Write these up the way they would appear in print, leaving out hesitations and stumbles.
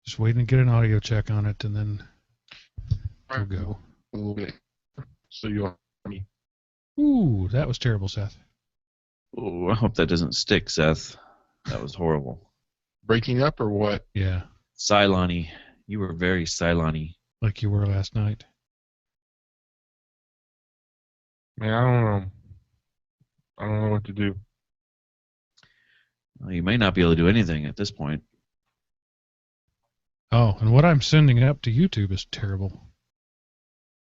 Just waiting to get an audio check on it, and then we'll go. A little bit. So you'll hear me. Ooh, that was terrible, Seth. Oh, I hope that doesn't stick, Seth. That was horrible. Breaking up or what? Yeah, Cylon-y. You were very Cylon-y. like you were last night. Man, I don't know. I don't know what to do. Well, you may not be able to do anything at this point. Oh, and what I'm sending up to YouTube is terrible.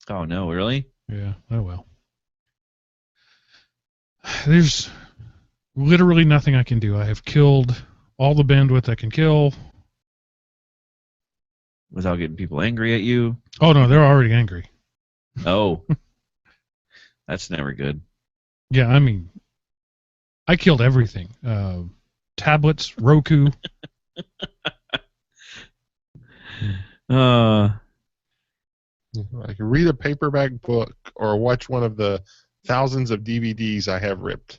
Oh, no, really? Yeah, oh well. There's literally nothing I can do. I have killed all the bandwidth I can kill. Without getting people angry at you? Oh, no, they're already angry. Oh. That's never good. Yeah, I mean, I killed everything. Tablets, Roku. Like read a paperback book or watch one of the thousands of DVDs I have ripped.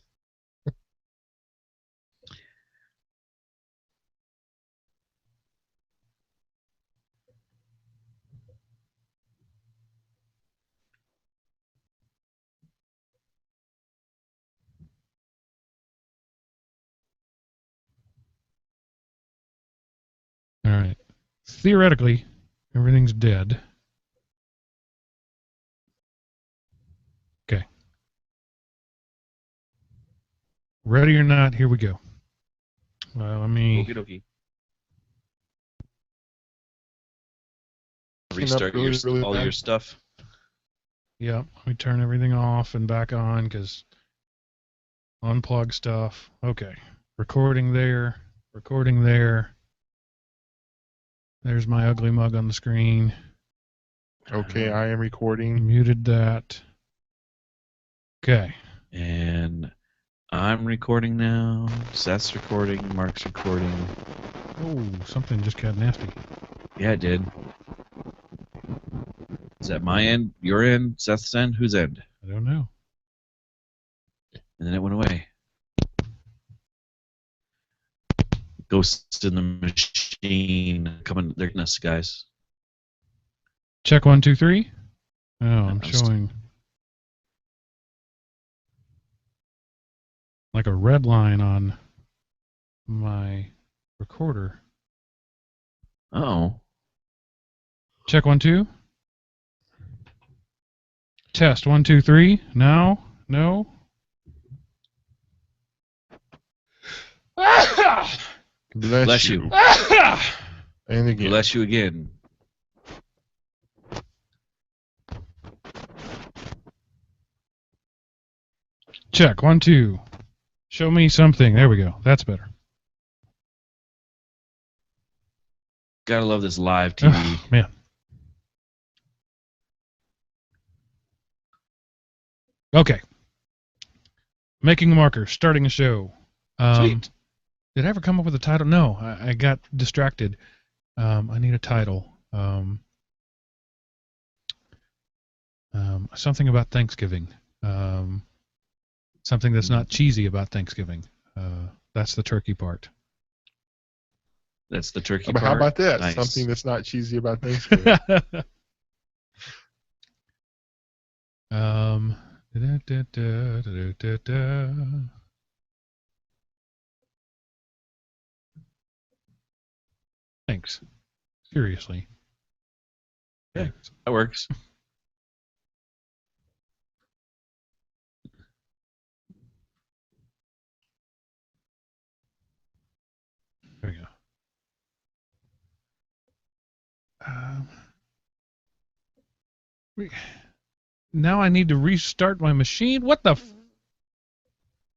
All right. Theoretically, everything's dead. Okay. Ready or not, here we go. Let me... Okie dokie. Clean up Restart really all bad. your stuff. Yeah, let me turn everything off and back on, because unplug stuff. Okay. Recording there. Recording there. There's my ugly mug on the screen. Okay, I am recording. Muted that. Okay. And I'm recording now. Seth's recording. Mark's recording. Oh, something just got nasty. Yeah, it did. Is that my end? Your end? Seth's end? Whose end? I don't know. And then it went away. Ghosts in the machine coming. They're getting us, guys. Check 1, 2, 3. Oh, I'm I'm showing like a red line on my recorder. Oh. Check 1, 2. Test 1, 2, 3. Now, no. Bless you. And again. Bless you again. Check 1, 2. Show me something. There we go. That's better. Gotta love this live TV. Oh, man. Okay. Making a marker. Starting a show. Sweet. Did I ever come up with a title? No, I got distracted. I need a title. Something about Thanksgiving. Something that's not cheesy about Thanksgiving. That's the turkey part. That's the turkey But part. how about that? Nice. Something that's not cheesy about Thanksgiving. Thanks. Seriously. Yeah, that works. There we go. Now I need to restart my machine? What the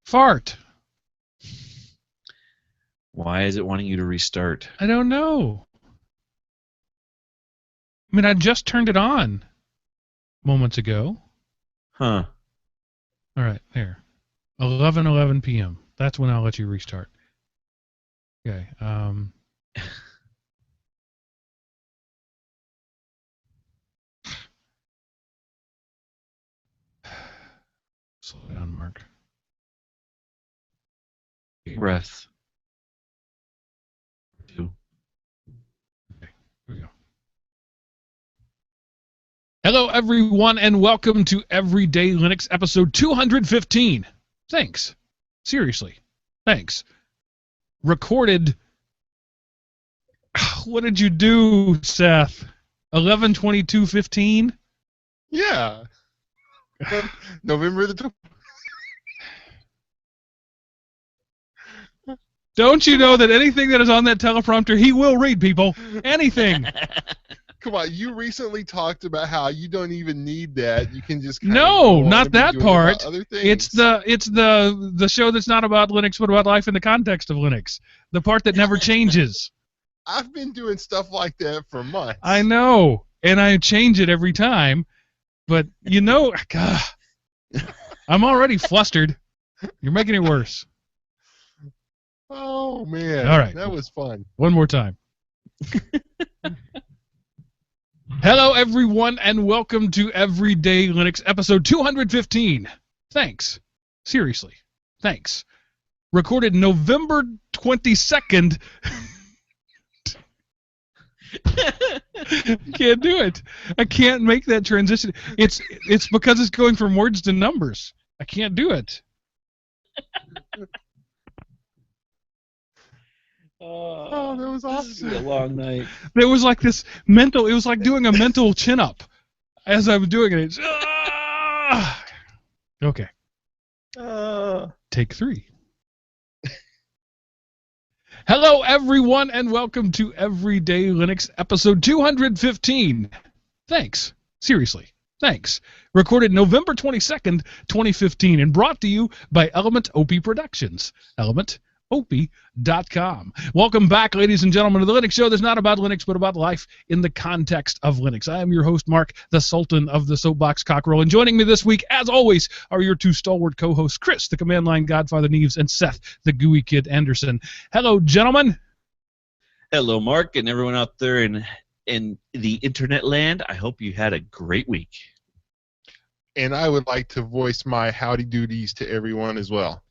fart? Why is it wanting you to restart? I don't know. I mean, I just turned it on moments ago. Huh. All right, there. 11:11 p.m. That's when I'll let you restart. Okay. Slow down, Mark. Breath. 2. Okay. Hello, everyone, and welcome to Everyday Linux episode 215. Thanks. Seriously. Thanks. Recorded. What did you do, Seth? 11/22/15? Yeah. November the 12th. Don't you know that anything that is on that teleprompter, he will read, people? Anything. Come on, you recently talked about how you don't even need that. You can just No, not that doing part. other things. It's the show that's not about Linux but about life in the context of Linux. The part that never changes. I've been doing stuff like that for months. I know, and I change it every time. But you know, God, I'm already flustered. You're making it worse. Oh man. All right. That was fun. One more time. Hello, everyone, and welcome to Everyday Linux episode 215. Thanks. Seriously. Thanks. Recorded November 22nd. Can't do it. I can't make that transition. It's because it's going from words to numbers. I can't do it. Oh, that was This is a awesome. long night. There was like this mental. It was like doing a mental chin up as I was doing it. It's, okay. Take 3. Hello, everyone, and welcome to Everyday Linux episode 215. Thanks. Seriously. Thanks. Recorded November 22nd, 2015, and brought to you by Element OP Productions. ElementOP.com. Welcome back, ladies and gentlemen, to the Linux show that's not about Linux, but about life in the context of Linux. I am your host, Mark, the Sultan of the Soapbox Cockerel, and joining me this week, as always, are your two stalwart co-hosts, Chris, the Command Line Godfather Neves, and Seth, the Gooey Kid Anderson. Hello, gentlemen. Hello, Mark, and everyone out there in the internet land. I hope you had a great week. And I would like to voice my howdy doodies to everyone as well.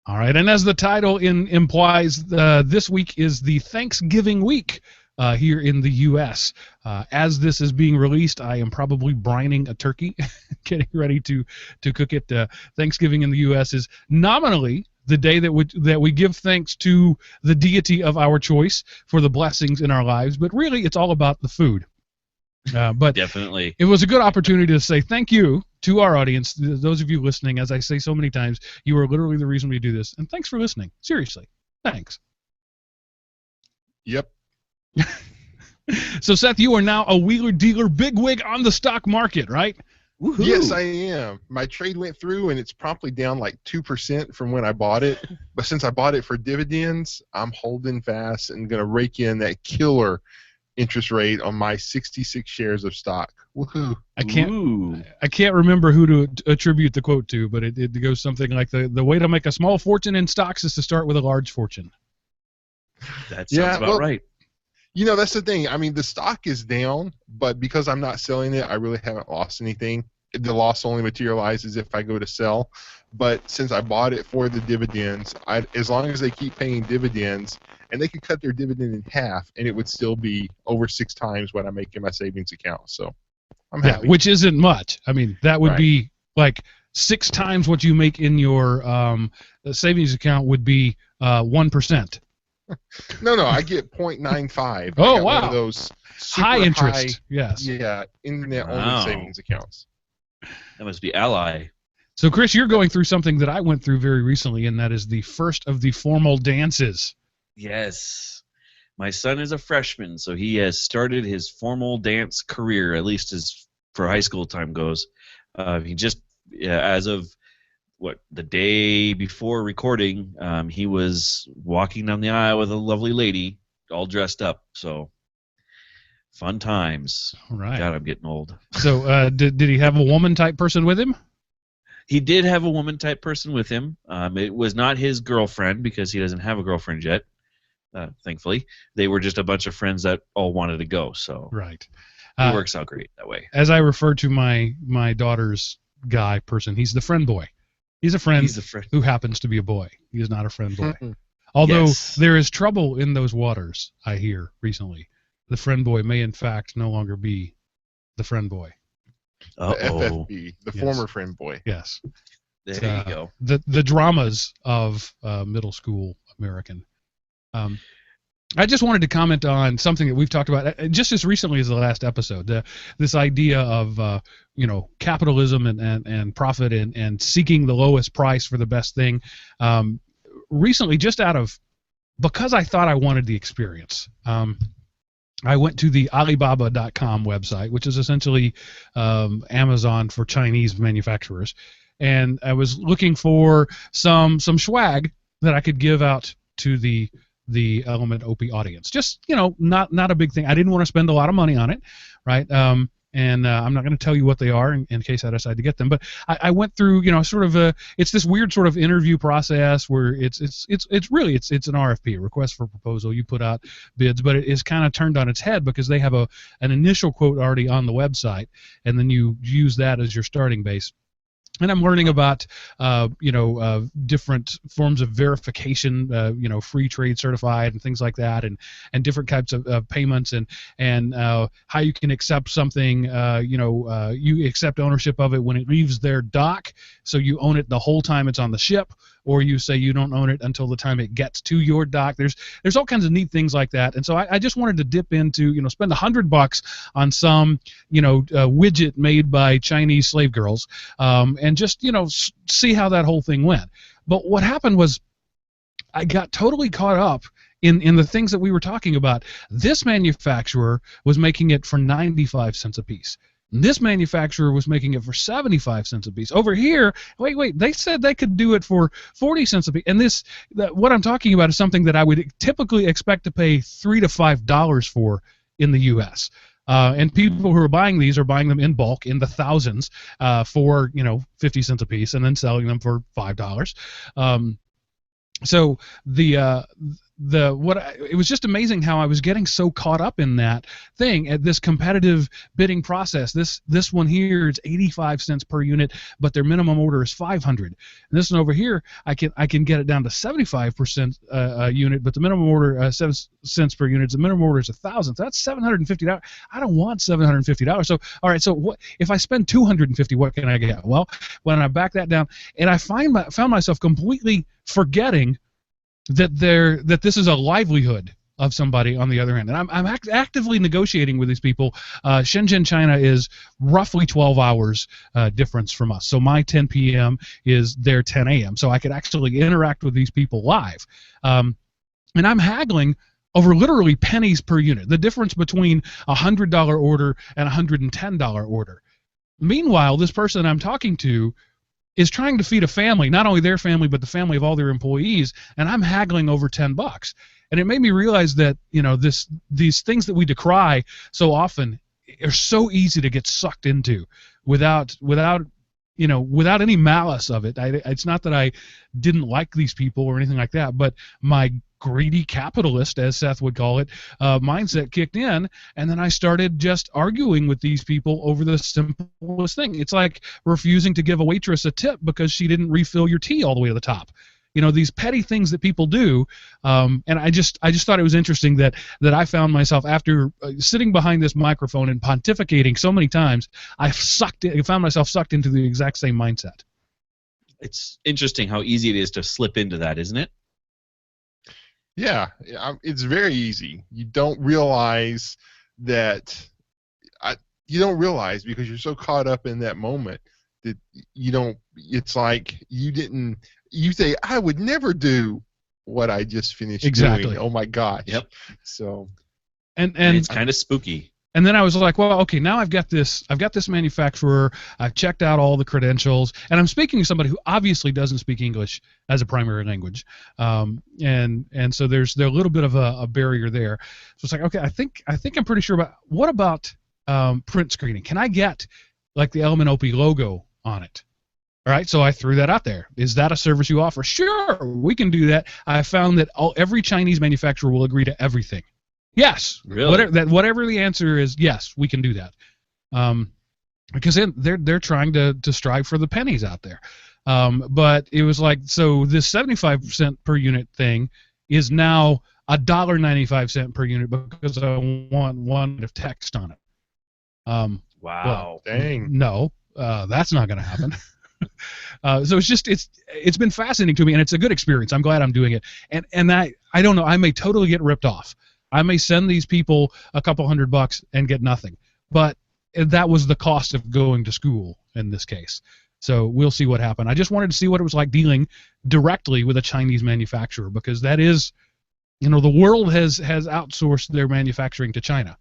All right, and as the title implies, this week is the Thanksgiving week here in the U.S. As this is being released, I am probably brining a turkey, getting ready to cook it. Thanksgiving in the U.S. is nominally the day that we give thanks to the deity of our choice for the blessings in our lives, but really it's all about the food. But Definitely. it was a good opportunity to say thank you to our audience, those of you listening. As I say so many times, you are literally the reason we do this, and thanks for listening. Seriously, thanks. Yep. So, Seth, you are now a wheeler dealer bigwig on the stock market, right? Woohoo. Yes, I am. My trade went through, and it's promptly down like 2% from when I bought it. But since I bought it for dividends, I'm holding fast and going to rake in that killer interest rate on my 66 shares of stock. Woohoo! I can't Ooh. remember who to attribute the quote to, but it goes something like the way to make a small fortune in stocks is to start with a large fortune. That sounds Yeah, about well, right. You know, that's the thing. I mean, the stock is down, but because I'm not selling it, I really haven't lost anything. The loss only materializes if I go to sell. But since I bought it for the dividends, as long as they keep paying dividends, and they could cut their dividend in half, and it would still be over 6 times what I make in my savings account. So I'm happy. Which isn't much. I mean, that would Right. be like 6 times what you make in your savings account would be 1%. No, I get 0.95. Oh, I got one wow. of those super High interest. Yes. Yeah, internet-only Wow. savings accounts. That must be Ally. So, Chris, you're going through something that I went through very recently, and that is the first of the formal dances. Yes. My son is a freshman, so he has started his formal dance career, at least as for high school time goes. He just, as of the day before recording, he was walking down the aisle with a lovely lady, all dressed up. So, fun times. All right. God, I'm getting old. So, did he have a woman type person with him? He did have a woman type person with him. It was not his girlfriend because he doesn't have a girlfriend yet. Thankfully, they were just a bunch of friends that all wanted to go. So Right. it works out great that way. As I refer to my daughter's guy person, he's the friend boy. He's a friend He's the friend. who happens to be a boy. He is not a friend boy. Although Yes. there is trouble in those waters, I hear recently. The friend boy may in fact no longer be the Friend Boy. The Uh-oh. FFB, the Yes. former Friend Boy. Yes. There you go. The dramas of middle school American. I just wanted to comment on something that we've talked about just as recently as the last episode. This idea of capitalism and profit and seeking the lowest price for the best thing. Recently, just because I thought I wanted the experience. I went to the Alibaba.com website, which is essentially Amazon for Chinese manufacturers, and I was looking for some swag that I could give out to the Element OP audience. Just not a big thing. I didn't want to spend a lot of money on it, right? And I'm not going to tell you what they are in case I decide to get them. But I went through, it's this weird sort of interview process where it's an RFP, a request for proposal. You put out bids, but it is kind of turned on its head because they have an initial quote already on the website, and then you use that as your starting base. And I'm learning about, different forms of verification, free trade certified and things like that, and different types of payments and how you can accept something. You accept ownership of it when it leaves their dock, so you own it the whole time it's on the ship, or you say you don't own it until the time it gets to your dock. There's all kinds of neat things like that, and so I just wanted to dip into, spend $100 on some, widget made by Chinese slave girls, and just see how that whole thing went. But what happened was I got totally caught up in the things that we were talking about. This manufacturer was making it for 95 cents a piece. This manufacturer was making it for 75 cents a piece. Over here, wait, they said they could do it for 40 cents a piece. And what I'm talking about is something that I would typically expect to pay $3 to $5 for in the U.S. And people who are buying these are buying them in bulk in the thousands for 50 cents a piece, and then selling them for $5. So it was just amazing how I was getting so caught up in that thing at this competitive bidding process. This one here is 85 cents per unit, but their minimum order is 500. And this one over here, I can get it down to 75% a unit, but the minimum order 7 cents per unit. The minimum order is 1,000. So that's $750. I don't want $750. So all right, so what if I spend $250? What can I get? Well, when I back that down, and I found myself completely forgetting that this is a livelihood of somebody on the other end. And I'm actively negotiating with these people. Shenzhen, China is roughly 12 hours difference from us. So my 10 p.m. is their 10 a.m. So I could actually interact with these people live. And I'm haggling over literally pennies per unit, the difference between a $100 order and a $110 order. Meanwhile, this person I'm talking to is trying to feed a family, not only their family, but the family of all their employees, and I'm haggling over $10. And it made me realize that, these things that we decry so often are so easy to get sucked into without any malice of it. It's not that I didn't like these people or anything like that, but my greedy capitalist, as Seth would call it, mindset kicked in, and then I started just arguing with these people over the simplest thing. It's like refusing to give a waitress a tip because she didn't refill your tea all the way to the top. These petty things that people do, and I just thought it was interesting that I found myself, after sitting behind this microphone and pontificating so many times, I found myself sucked into the exact same mindset. It's interesting how easy it is to slip into that, isn't it? Yeah, it's very easy. You don't realize that. You don't realize because you're so caught up in that moment that you don't. It's like you didn't. You say, I would never do what I just finished doing. Oh my gosh. Yep. So. And it's kind of spooky. And then I was like, well, okay, now I've got this manufacturer. I've checked out all the credentials, and I'm speaking to somebody who obviously doesn't speak English as a primary language, and so there's a little bit of a barrier there. So it's like, okay, I think I'm pretty sure about what about print screening? Can I get like the Element OP logo on it? All right, so I threw that out there. Is that a service you offer? Sure, we can do that. I found that every Chinese manufacturer will agree to everything. Yes. Really? Whatever the answer is, yes, we can do that. Because they're trying to strive for the pennies out there. But it was like, so this 75 cent per unit thing is now $1.95 per unit because I want one of text on it. Wow. Dang. No, that's not going to happen. So it's been fascinating to me, and it's a good experience. I'm glad I'm doing it. And I don't know. I may totally get ripped off. I may send these people a couple $100 and get nothing. But that was the cost of going to school in this case. So we'll see what happened. I just wanted to see what it was like dealing directly with a Chinese manufacturer, because that is, the world has outsourced their manufacturing to China.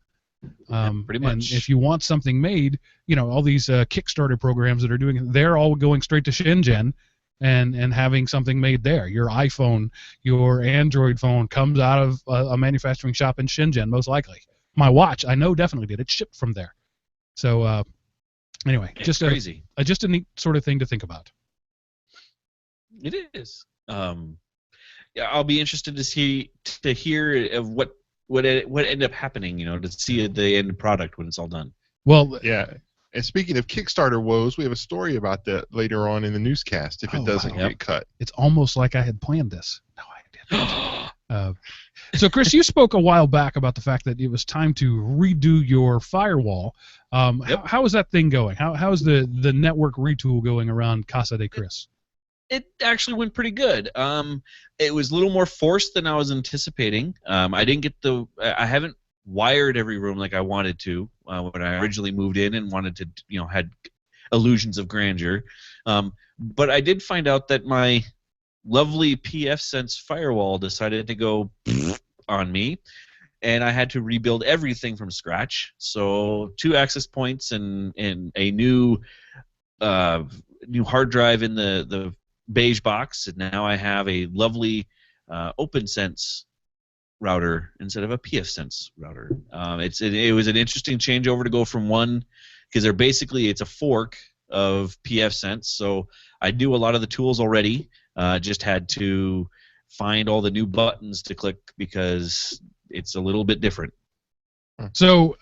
Pretty much. And if you want something made, all these Kickstarter programs that are doing it, they're all going straight to Shenzhen and having something made there. Your iPhone, your Android phone comes out of a manufacturing shop in Shenzhen, most likely. My watch, I know, definitely did. It shipped from there. So anyway, It's just crazy. Just a neat sort of thing to think about. It is. Yeah, I'll be interested to hear of what ended up happening. To see the end product when it's all done. Well, Yeah. And speaking of Kickstarter woes, we have a story about that later on in the newscast if it doesn't wow. get cut. It's almost like I had planned this. No, I didn't. So, Chris, you spoke a while back about the fact that it was time to redo your firewall. Yep. How is that thing going? How is the network retool going around Casa de Chris? It actually went pretty good. It was a little more forced than I was anticipating. I didn't get I haven't wired every room like I wanted to when I originally moved in and wanted to, had illusions of grandeur. But I did find out that my lovely pfSense firewall decided to go on me, and I had to rebuild everything from scratch. So 2 access points and a new hard drive in the beige box, and now I have a lovely OpenSense router instead of a pfSense router. It was an interesting changeover to go from one, because it's a fork of pfSense. So I do a lot of the tools already. Just had to find all the new buttons to click because it's a little bit different. So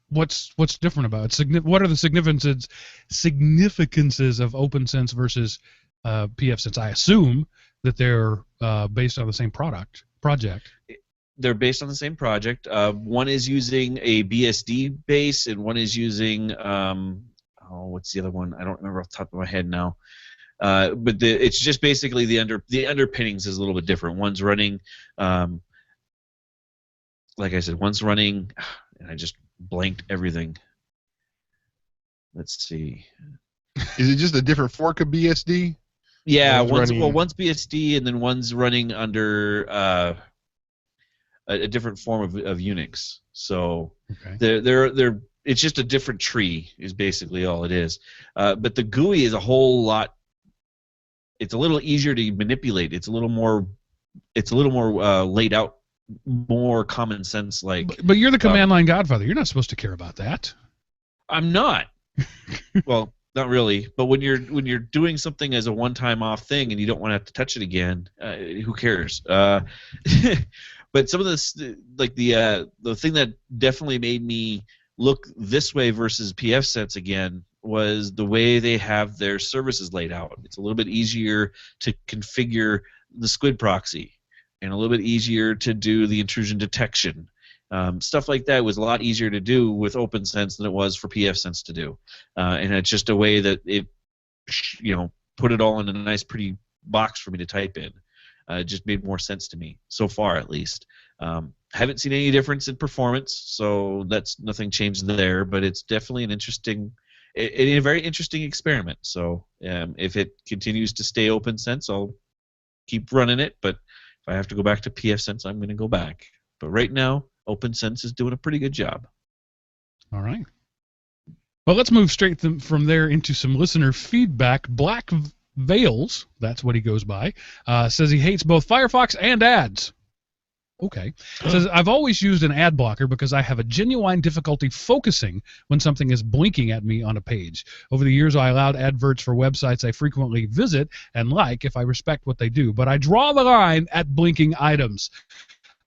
what's different about it? What are the significances of OpenSense versus pfSense? I assume that they're based on the same project. They're based on the same project. One is using a BSD base, and one is using what's the other one? I don't remember off the top of my head now. But it's just basically the underpinnings is a little bit different. One's running, like I said, one's running, and I just blanked everything. Let's see. Is it just a different fork of BSD? Yeah, one's BSD, and then one's running under a different form of Unix. So Okay. it's just a different tree is basically all it is. But the GUI is a whole lot. It's a little easier to manipulate. It's a little more laid out, more common sense like. But you're the command line godfather. You're not supposed to care about that. I'm not. Well, not really. But when you're doing something as a one-time off thing and you don't want to have to touch it again, who cares? But some of this, like the thing that definitely made me look this way versus pfSense again was the way they have their services laid out. It's a little bit easier to configure the squid proxy, and a little bit easier to do the intrusion detection. Stuff like that was a lot easier to do with OpenSense than it was for pfSense to do. And it's just a way that it, put it all in a nice, pretty box for me to type in. It just made more sense to me, so far at least. Haven't seen any difference in performance, so that's nothing changed there, but it's definitely a very interesting experiment. So if it continues to stay OpenSense, I'll keep running it, but if I have to go back to pfSense, I'm going to go back. But right now, OpenSense is doing a pretty good job. All right. Well, let's move straight from there into some listener feedback. Black Veils, that's what he goes by, says he hates both Firefox and ads. Okay. Says, I've always used an ad blocker because I have a genuine difficulty focusing when something is blinking at me on a page. Over the years, I allowed adverts for websites I frequently visit and like if I respect what they do, but I draw the line at blinking items.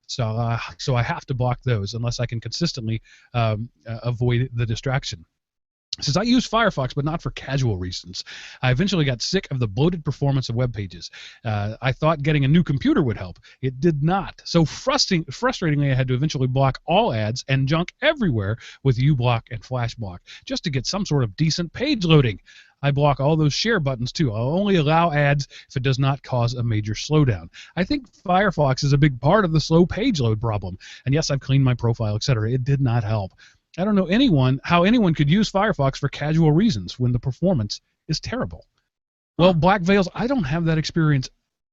So I have to block those unless I can consistently avoid the distraction. Says, I use Firefox, but not for casual reasons. I eventually got sick of the bloated performance of web pages. I thought getting a new computer would help. It did not. So frustratingly, I had to eventually block all ads and junk everywhere with uBlock and FlashBlock just to get some sort of decent page loading. I block all those share buttons too. I'll only allow ads if it does not cause a major slowdown. I think Firefox is a big part of the slow page load problem. And yes, I've cleaned my profile, etc. It did not help. I don't know how anyone could use Firefox for casual reasons when the performance is terrible. Well, Black Veils, I don't have that experience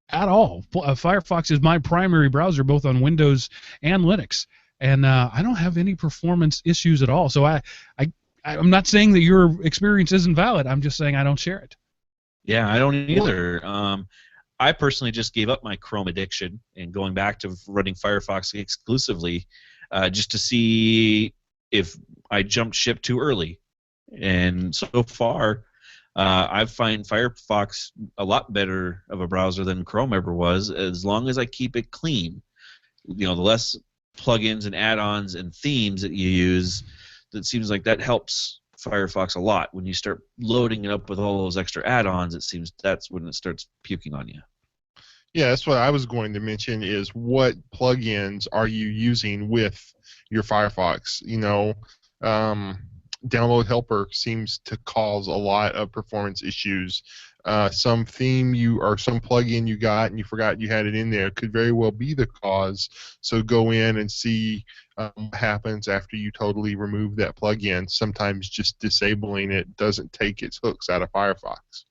at all. Firefox is my primary browser both on Windows and Linux, and I don't have any performance issues at all. So I'm not saying that your experience isn't valid. I'm just saying I don't share it. Yeah, I don't either. I personally just gave up my Chrome addiction and going back to running Firefox exclusively just to see if I jumped ship too early. And so far, I find Firefox a lot better of a browser than Chrome ever was, as long as I keep it clean. You know, the less plugins and add-ons and themes that you use, that seems like that helps Firefox a lot. When you start loading it up with all those extra add-ons, it seems that's when it starts puking on you. Yeah, that's what I was going to mention is what plugins are you using with your Firefox? You know, Download Helper seems to cause a lot of performance issues. Some theme or some plugin you got and you forgot you had it in there could very well be the cause. So go in and see what happens after you totally remove that plugin. Sometimes just disabling it doesn't take its hooks out of Firefox.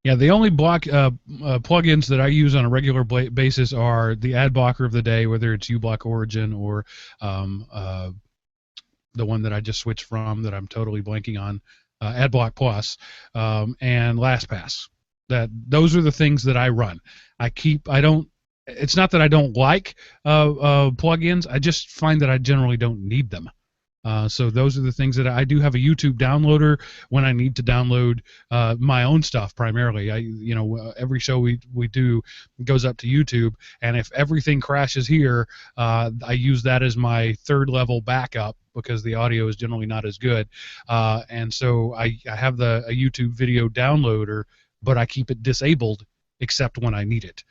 Yeah, the only plugins that I use on a regular basis are the ad blocker of the day, whether it's uBlock Origin or the one that I just switched from that I'm totally blanking on, AdBlock Plus, and LastPass. Those are the things that I run. It's not that I don't like plugins. I just find that I generally don't need them. So those are the things that I do. Have a YouTube downloader when I need to download my own stuff primarily. Every show we do goes up to YouTube, and if everything crashes here, I use that as my third level backup because the audio is generally not as good. And so I have a YouTube video downloader, but I keep it disabled except when I need it.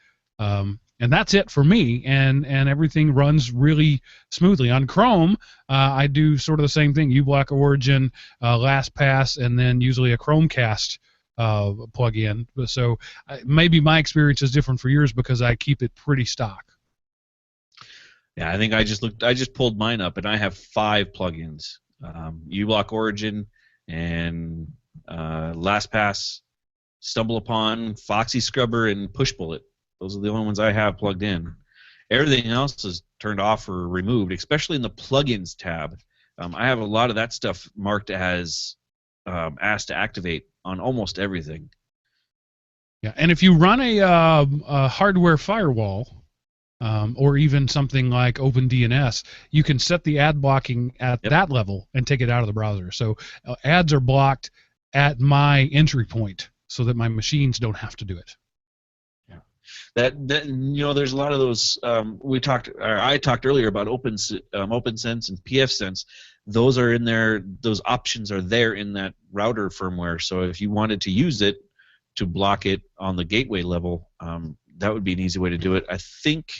And that's it for me, and everything runs really smoothly. On Chrome, I do sort of the same thing, uBlock Origin, LastPass, and then usually a Chromecast plug-in. So maybe my experience is different for yours because I keep it pretty stock. Yeah, I think I just pulled mine up, and I have 5 plugins. uBlock Origin and LastPass, StumbleUpon, Foxy Scrubber, and Pushbullet. Those are the only ones I have plugged in. Everything else is turned off or removed, especially in the plugins tab. I have a lot of that stuff marked as asked to activate on almost everything. Yeah, and if you run a hardware firewall, or even something like OpenDNS, you can set the ad blocking at that level and take it out of the browser. So ads are blocked at my entry point so that my machines don't have to do it. There's a lot of those. I talked earlier about OpenSense and pfSense. Those are in there. Those options are there in that router firmware. So if you wanted to use it to block it on the gateway level, that would be an easy way to do it. I think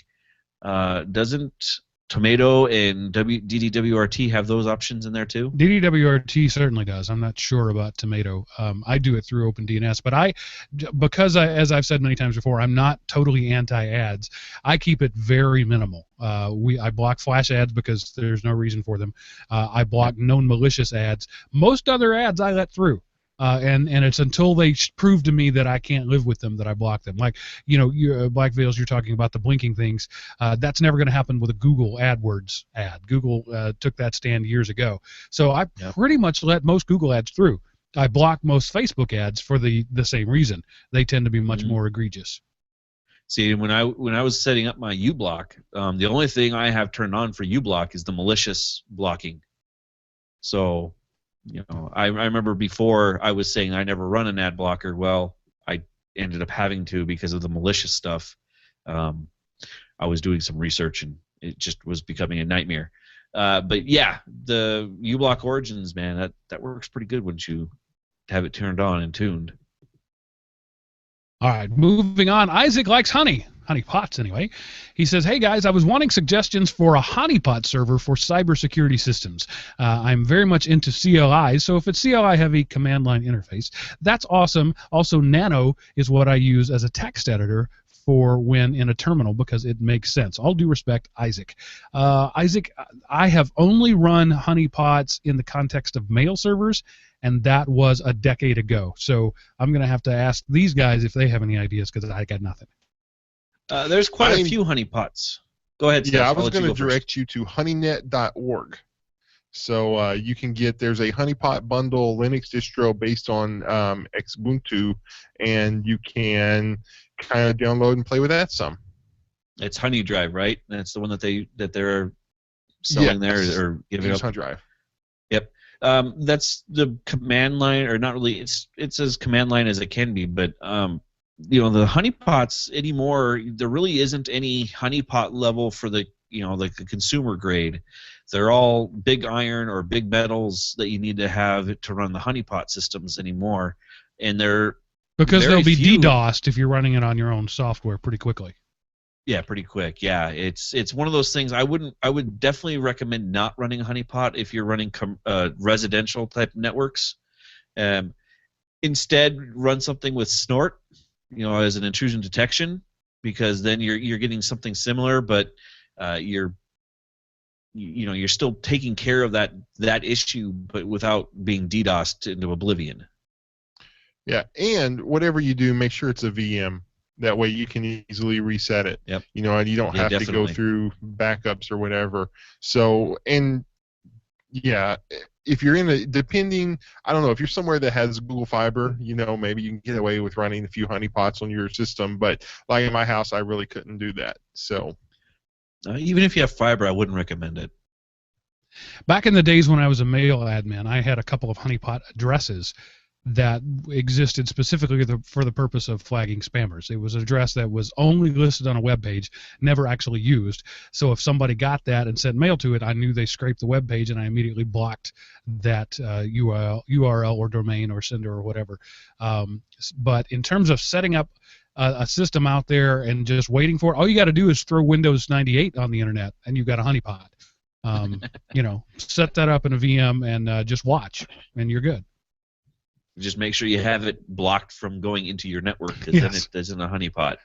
doesn't Tomato and DDWRT have those options in there too? DDWRT certainly does. I'm not sure about Tomato. I do it through OpenDNS, but because as I've said many times before, I'm not totally anti-ads. I keep it very minimal. I block flash ads because there's no reason for them. I block known malicious ads. Most other ads I let through. And it's until they prove to me that I can't live with them that I block them. Like, Black Veils, you're talking about the blinking things. That's never going to happen with a Google AdWords ad. Google took that stand years ago. So I pretty much let most Google ads through. I block most Facebook ads for the same reason. They tend to be much more egregious. See, when I was setting up my uBlock, the only thing I have turned on for uBlock is the malicious blocking. So, I remember before I was saying I never run an ad blocker. Well, I ended up having to because of the malicious stuff. I was doing some research and it just was becoming a nightmare. But yeah, the uBlock Origins, man, that works pretty good once you have it turned on and tuned. All right, moving on. Isaac likes honey pots anyway. He says, hey guys, I was wanting suggestions for a honeypot server for cybersecurity systems. I'm very much into CLI, so if it's CLI heavy command line interface, that's awesome. Also, Nano is what I use as a text editor for when in a terminal because it makes sense. All due respect, Isaac. Isaac, I have only run honeypots in the context of mail servers, and that was a decade ago. So I'm going to have to ask these guys if they have any ideas because I got nothing. There's quite a few honeypots. Go ahead, Steph. Yeah, I was going to direct you to honeynet.org. So you can there's a honeypot bundle Linux distro based on Xubuntu, and you can kind of download and play with that some. It's HoneyDrive, right? That's the one that they're selling there or giving up. HoneyDrive. Yep. That's the command line, or not really. It's as command line as it can be, but the honeypots anymore, there really isn't any honeypot level for the like the consumer grade. They're all big iron or big metals that you need to have to run the honeypot systems anymore, and they're because they'll be DDoSed if you're running it on your own software pretty quickly. Yeah, pretty quick. Yeah, it's one of those things. I would definitely recommend not running a honeypot if you're running residential type networks. Instead, run something with Snort, as an intrusion detection, because then you're getting something similar, but you're still taking care of that issue, but without being DDoSed into oblivion. Yeah, and whatever you do, make sure it's a VM. That way you can easily reset it. Yep. And you don't have to go through backups or whatever. So, and yeah, if you're I don't know, if you're somewhere that has Google Fiber, maybe you can get away with running a few honeypots on your system. But like in my house, I really couldn't do that. So, even if you have fiber, I wouldn't recommend it. Back in the days when I was a mail admin, I had a couple of honeypot addresses that existed specifically for the purpose of flagging spammers. It was an address that was only listed on a web page, never actually used. So if somebody got that and sent mail to it, I knew they scraped the web page, and I immediately blocked that URL or domain or sender or whatever. But in terms of setting up a system out there and just waiting for it, all you got to do is throw Windows 98 on the internet, and you've got a honeypot. Set that up in a VM and just watch, and you're good. Just make sure you have it blocked from going into your network, because then it isn't a honeypot.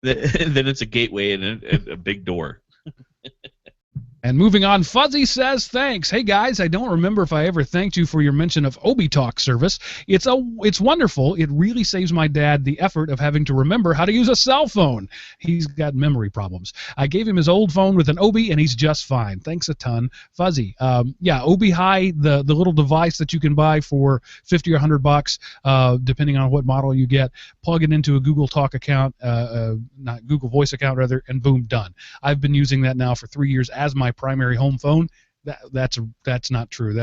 Then it's a gateway and a big door. And moving on, Fuzzy says, thanks. Hey guys, I don't remember if I ever thanked you for your mention of ObiTalk service. It's wonderful. It really saves my dad the effort of having to remember how to use a cell phone. He's got memory problems. I gave him his old phone with an Obi, and he's just fine. Thanks a ton, Fuzzy. Obi Hi, the little device that you can buy for $50 or $100, depending on what model you get. Plug it into a Google Talk account, not Google Voice account rather, and boom, done. I've been using that now for 3 years as my primary home phone. That's not true.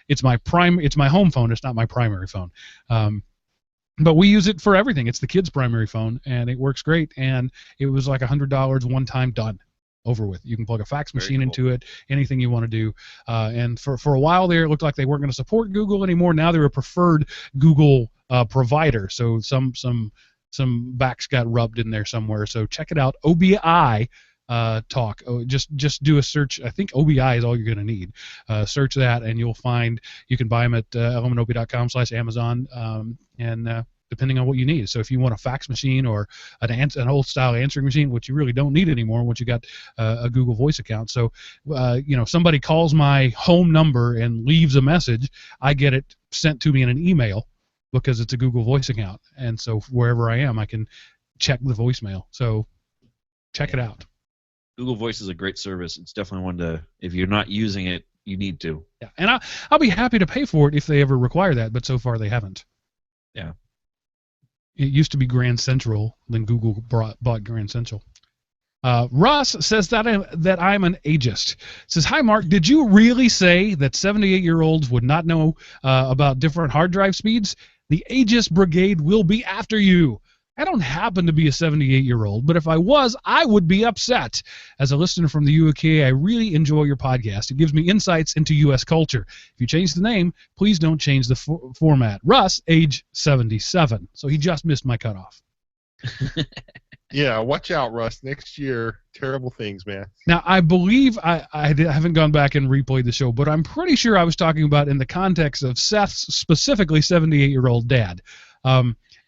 It's my home phone. It's not my primary phone. But we use it for everything. It's the kid's primary phone, and it works great. And it was like $100 one time, done, over with. You can plug a fax machine into it, anything you want to do. And for a while there, it looked like they weren't going to support Google anymore. Now they're a preferred Google provider. So some backs got rubbed in there somewhere. So check it out. OBI. Talk. Just do a search. I think OBI is all you're going to need. Search that, and you'll find you can buy them at elementobi.com/Amazon, and depending on what you need. So if you want a fax machine or an old style answering machine, which you really don't need anymore once you got a Google Voice account. So somebody calls my home number and leaves a message, I get it sent to me in an email because it's a Google Voice account, and so wherever I am, I can check the voicemail. So check it out. Google Voice is a great service. It's definitely one to, if you're not using it, you need to. Yeah, and I'll be happy to pay for it if they ever require that, but so far they haven't. Yeah. It used to be Grand Central, then Google bought Grand Central. Russ says that I'm an ageist. Says, hi, Mark, did you really say that 78-year-olds would not know about different hard drive speeds? The ageist brigade will be after you. I don't happen to be a 78-year-old, but if I was, I would be upset. As a listener from the UK, I really enjoy your podcast. It gives me insights into U.S. culture. If you change the name, please don't change the format. Russ, age 77. So he just missed my cutoff. Yeah, watch out, Russ. Next year, terrible things, man. Now, I believe I haven't gone back and replayed the show, but I'm pretty sure I was talking about in the context of Seth's specifically 78-year-old dad.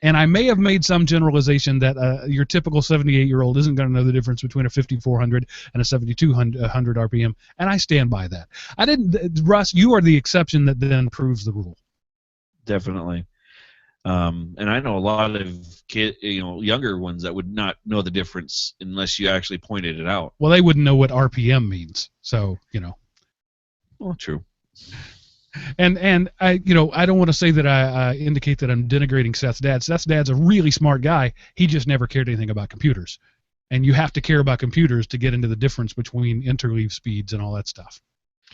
And I may have made some generalization that your typical 78-year-old isn't going to know the difference between a 5400 and a 7200 RPM, and I stand by that. I didn't, Russ. You are the exception that then proves the rule. Definitely. And I know a lot of younger ones that would not know the difference unless you actually pointed it out. Well, they wouldn't know what RPM means, so Well, true. And I don't want to say that I indicate that I'm denigrating Seth's dad. Seth's dad's a really smart guy. He just never cared anything about computers, and you have to care about computers to get into the difference between interleave speeds and all that stuff.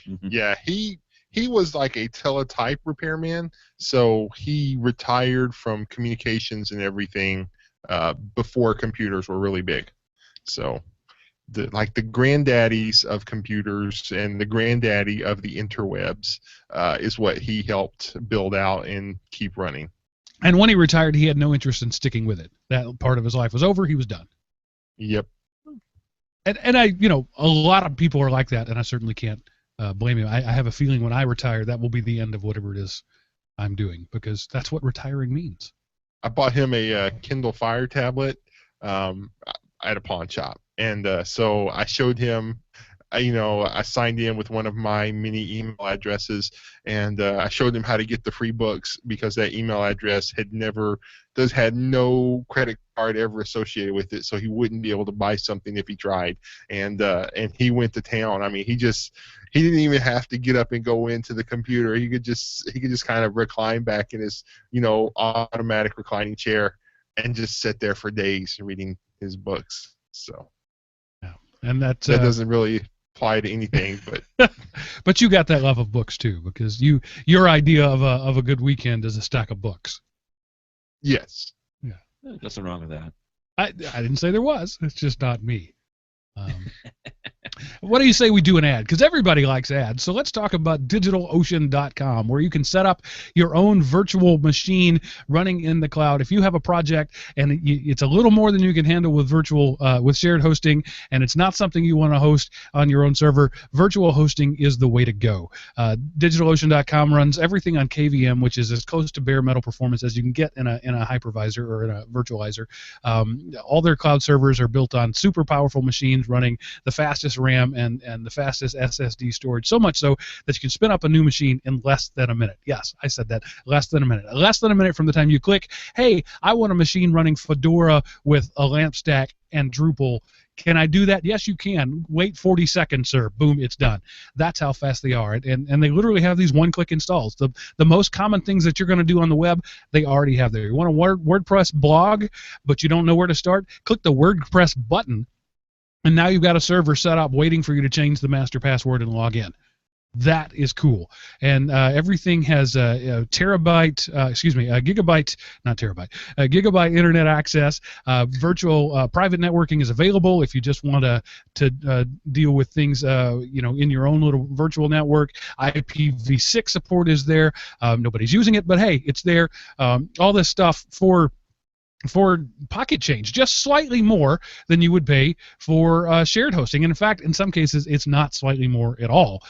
Mm-hmm. Yeah, he was like a teletype repairman, so he retired from communications and everything before computers were really big. So, the granddaddies of computers and the granddaddy of the interwebs is what he helped build out and keep running. And when he retired, he had no interest in sticking with it. That part of his life was over. He was done. Yep. And I, a lot of people are like that, and I certainly can't blame him. I have a feeling when I retire, that will be the end of whatever it is I'm doing, because that's what retiring means. I bought him a Kindle Fire tablet at a pawn shop. And so I showed him, I signed in with one of my many email addresses, and I showed him how to get the free books because that email address had no credit card ever associated with it, so he wouldn't be able to buy something if he tried. And he went to town. I mean, he didn't even have to get up and go into the computer. He could just kind of recline back in his automatic reclining chair and just sit there for days reading his books. So. And that doesn't really apply to anything, but but you got that love of books too, because your idea of a good weekend is a stack of books. Yes. Yeah. Nothing wrong with that. I didn't say there was. It's just not me. What do you say we do an ad? Because everybody likes ads. So let's talk about DigitalOcean.com, where you can set up your own virtual machine running in the cloud. If you have a project and it's a little more than you can handle with with shared hosting, and it's not something you want to host on your own server, virtual hosting is the way to go. DigitalOcean.com runs everything on KVM, which is as close to bare metal performance as you can get in a hypervisor or in a virtualizer. All their cloud servers are built on super powerful machines running the fastest RAM and the fastest SSD storage, so much so that you can spin up a new machine in less than a minute. Yes, I said that, less than a minute. Less than a minute from the time you click, hey, I want a machine running Fedora with a LAMP stack and Drupal. Can I do that? Yes, you can. Wait 40 seconds, sir. Boom, it's done. That's how fast they are. And they literally have these one-click installs. The most common things that you're going to do on the web, they already have there. You want a WordPress blog, but you don't know where to start? Click the WordPress button, and now you've got a server set up waiting for you to change the master password and log in. That is cool. And everything has gigabyte internet access. Virtual private networking is available if you just want to deal with things in your own little virtual network. IPv6 support is there. Nobody's using it, but hey, it's there. All this stuff for pocket change, just slightly more than you would pay for shared hosting. And in fact, in some cases, it's not slightly more at all.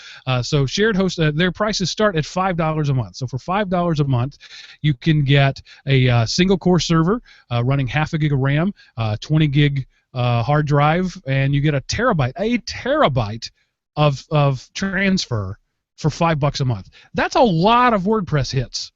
So shared host, their prices start at $5 a month. So for $5 a month, you can get a single core server running half a gig of RAM, 20 gig hard drive, and you get a terabyte of transfer for $5 a month. That's a lot of WordPress hits.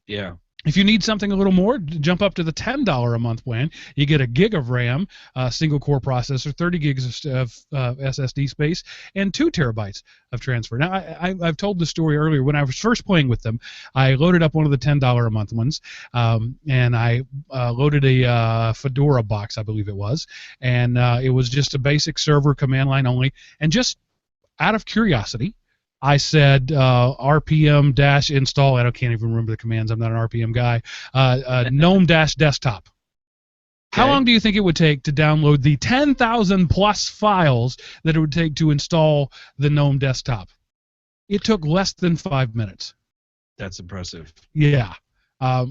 Yeah. If you need something a little more, jump up to the $10 a month plan. You get a gig of RAM, single core processor, 30 gigs of SSD space, and 2 terabytes of transfer. Now, I've told the story earlier. When I was first playing with them, I loaded up one of the $10 a month ones, and I loaded a Fedora box, I believe it was, and it was just a basic server, command line only, and just out of curiosity, I said RPM-install, I can't even remember the commands, I'm not an RPM guy, GNOME-desktop. How long do you think it would take to download the 10,000 plus files that it would take to install the GNOME desktop? It took less than 5 minutes. That's impressive. Yeah.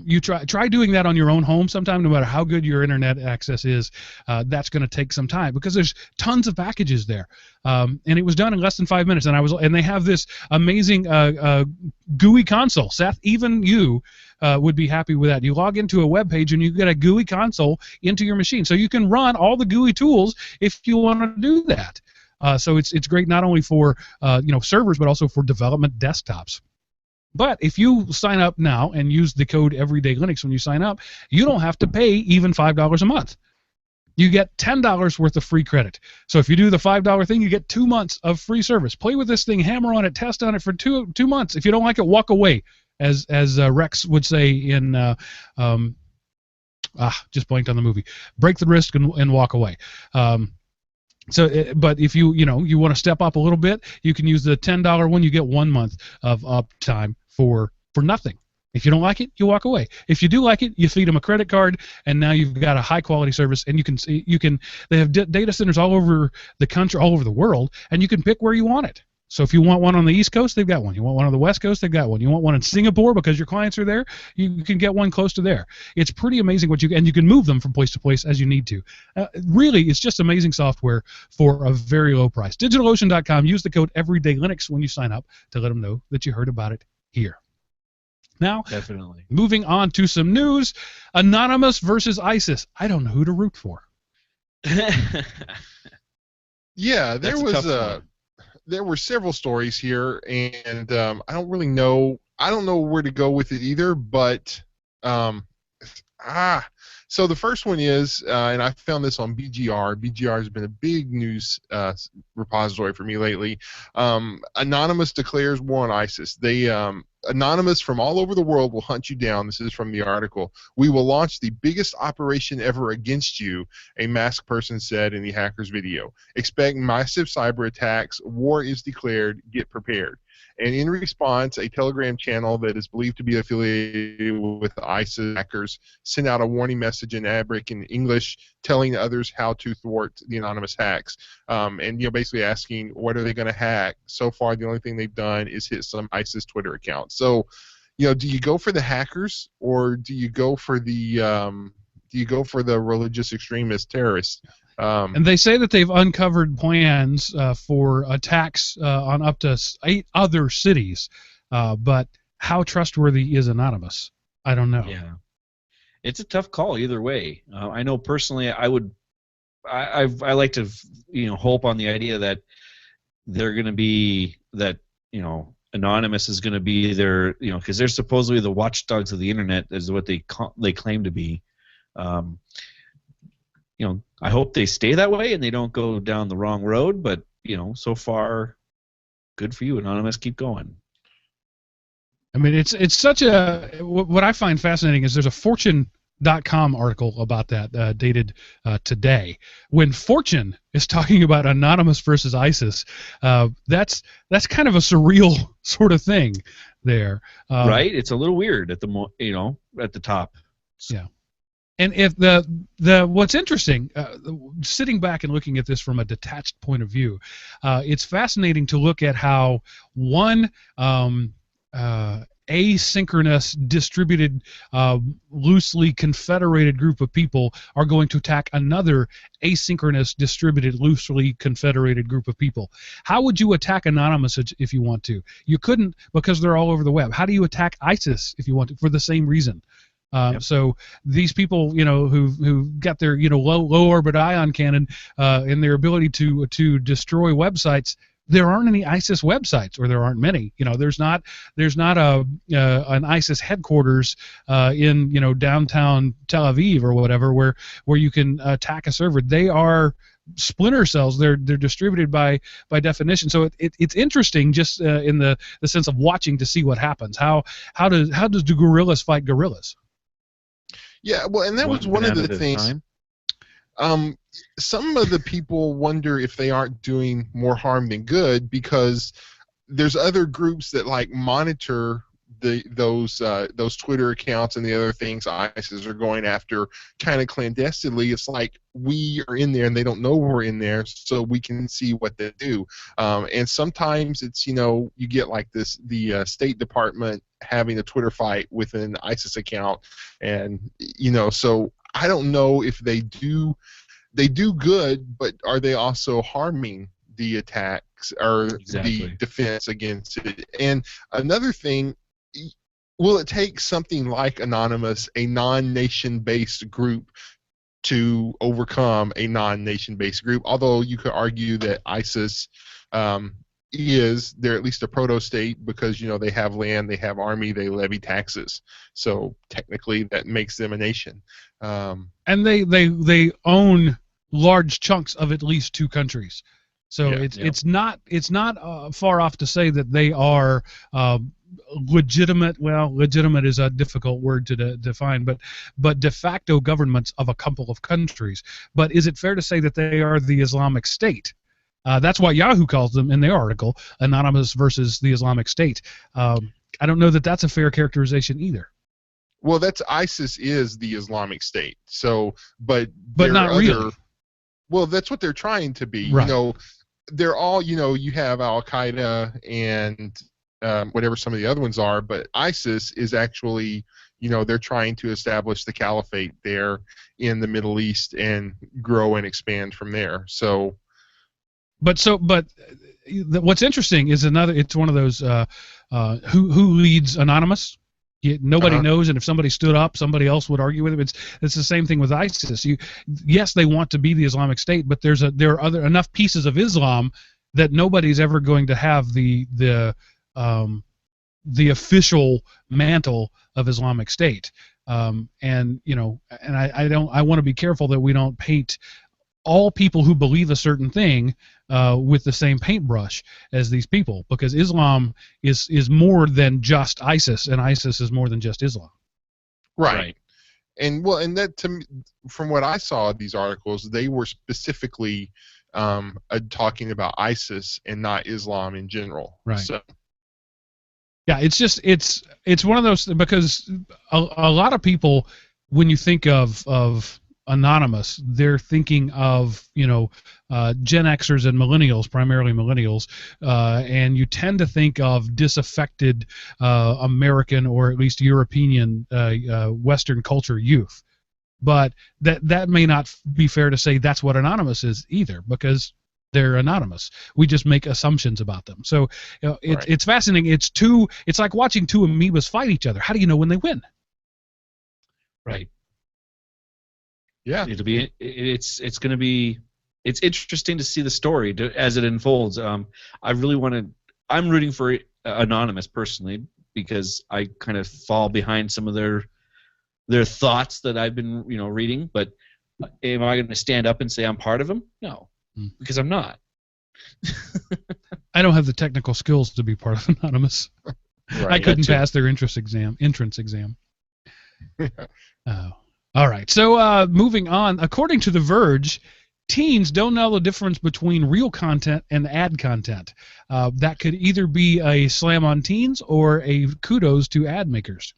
You try doing that on your own home sometime, no matter how good your internet access is. That's going to take some time because there's tons of packages there, and it was done in less than 5 minutes. And they have this amazing GUI console. Seth, even you would be happy with that. You log into a web page and you get a GUI console into your machine, so you can run all the GUI tools if you want to do that. So it's great not only for servers but also for development desktops. But if you sign up now and use the code Everyday Linux when you sign up, you don't have to pay even $5 a month. You get $10 worth of free credit. So if you do the $5 thing, you get 2 months of free service. Play with this thing, hammer on it, test on it for two months. If you don't like it, walk away, as Rex would say in just blanked on the movie. Break the wrist and walk away. But if you want to step up a little bit, you can use the $10 one. You get 1 month of uptime for nothing. If you don't like it, you walk away. If you do like it, you feed them a credit card, and now you've got a high quality service. And they have data centers all over the country, all over the world, and you can pick where you want it. So if you want one on the East Coast, they've got one. You want one on the West Coast, they've got one. You want one in Singapore because your clients are there, you can get one close to there. It's pretty amazing and you can move them from place to place as you need to. Really, it's just amazing software for a very low price. DigitalOcean.com. Use the code EverydayLinux when you sign up to let them know that you heard about it here. Now, definitely. Moving on to some news. Anonymous versus ISIS. I don't know who to root for. Yeah, there were several stories here, and I don't really know. I don't know where to go with it either. But so the first one is, and I found this on BGR. BGR has been a big news repository for me lately. Anonymous declares war on ISIS. Anonymous from all over the world will hunt you down. This is from the article. We will launch the biggest operation ever against you, a masked person said in the hacker's video. Expect massive cyber attacks. War is declared. Get prepared. And in response, a Telegram channel that is believed to be affiliated with ISIS hackers sent out a warning message in Arabic and English telling others how to thwart the anonymous hacks. And basically asking, what are they going to hack? So far, the only thing they've done is hit some ISIS Twitter account. So, do you go for the hackers or do you go for the religious extremist terrorists? And they say that they've uncovered plans for attacks on up to 8 other cities, but how trustworthy is Anonymous? I don't know. Yeah, it's a tough call either way. I know personally, I like to hope on the idea that they're going to be Anonymous is going to be their because they're supposedly the watchdogs of the internet is what they claim to be. I hope they stay that way and they don't go down the wrong road, but so far good for you, Anonymous. Keep going. I mean, it's such a what I find fascinating is there's a Fortune.com article about that dated today. When Fortune is talking about Anonymous versus ISIS, that's kind of a surreal sort of thing there. Right? It's a little weird at the at the top. Yeah. And if what's interesting, sitting back and looking at this from a detached point of view, it's fascinating to look at how one asynchronous, distributed, loosely confederated group of people are going to attack another asynchronous, distributed, loosely confederated group of people. How would you attack Anonymous if you want to? You couldn't because they're all over the web. How do you attack ISIS if you want to? For the same reason. Yep. So these people, who got their, low orbit ion cannon and their ability to destroy websites, there aren't any ISIS websites, or there aren't many. There's not an ISIS headquarters in downtown Tel Aviv or whatever where you can attack a server. They are splinter cells. They're distributed by definition. So it's interesting just in the sense of watching to see what happens. How does the guerrillas fight guerrillas? Yeah, well, and that was one of the things. Some of the people wonder if they aren't doing more harm than good because there's other groups that monitor those Twitter accounts and the other things ISIS are going after kind of clandestinely. It's like we are in there and they don't know we're in there, so we can see what they do. And sometimes it's, you get like the State Department having a Twitter fight with an ISIS account, and so I don't know if they do good, but are they also harming the attacks or the defense against it? And another thing, will it take something like Anonymous, a non-nation-based group, to overcome a non-nation-based group? Although you could argue that ISIS they're at least a proto-state because they have land, they have army, they levy taxes, so technically that makes them a nation. And they own large chunks of at least two countries. So it's not far off to say that they are legitimate. Well, legitimate is a difficult word to define, but de facto governments of a couple of countries. But is it fair to say that they are the Islamic State? That's what Yahoo calls them in their article, Anonymous versus the Islamic State. I don't know that that's a fair characterization either. Well, ISIS is the Islamic State. So, but not really. Well, that's what they're trying to be. Right. They're all, you have Al Qaeda and whatever some of the other ones are, but ISIS is actually, they're trying to establish the caliphate there in the Middle East and grow and expand from there. So. But what's interesting is it's one of those who leads Anonymous. Nobody knows, and if somebody stood up, somebody else would argue with it. It's the same thing with ISIS. Yes, they want to be the Islamic State, but there are enough pieces of Islam that nobody's ever going to have the official mantle of Islamic State. I want to be careful that we don't paint all people who believe a certain thing with the same paintbrush as these people, because Islam is more than just ISIS, and ISIS is more than just Islam. Right. And that, to me, from what I saw of these articles, they were specifically talking about ISIS and not Islam in general. Right. So. Yeah, it's one of those, because a lot of people, when you think of Anonymous, they're thinking of Gen Xers and millennials, primarily millennials, and you tend to think of disaffected American or at least European Western culture youth. But that may not be fair to say that's what Anonymous is either, because they're anonymous. We just make assumptions about them. So it's fascinating. It's like watching two amoebas fight each other. How do you know when they win? Right. Yeah, it's going to be interesting to see the story as it unfolds. I'm rooting for Anonymous personally, because I kind of fall behind some of their thoughts that I've been reading. But am I going to stand up and say I'm part of them? No, because I'm not. I don't have the technical skills to be part of Anonymous. Right. I couldn't pass their entrance exam. All right, so moving on. According to The Verge, teens don't know the difference between real content and ad content. That could either be a slam on teens or a kudos to ad makers.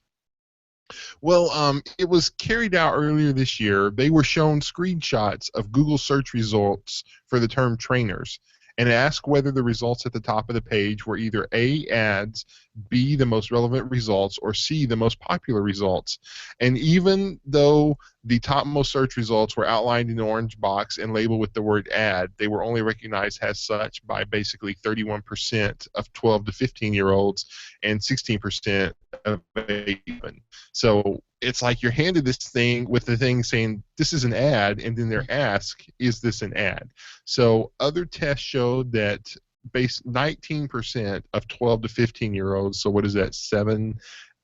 Well, it was carried out earlier this year. They were shown screenshots of Google search results for the term trainers, and asked whether the results at the top of the page were either A, ads, B, the most relevant results, or C, the most popular results. And even though the topmost search results were outlined in the orange box and labeled with the word ad, they were only recognized as such by basically 31% of 12 to 15-year-olds and 16% of 18. So it's like you're handed this thing with the thing saying this is an ad, and then they're asked, is this an ad? So other tests showed that 19% of 12 to 15-year-olds, so what is that, 7,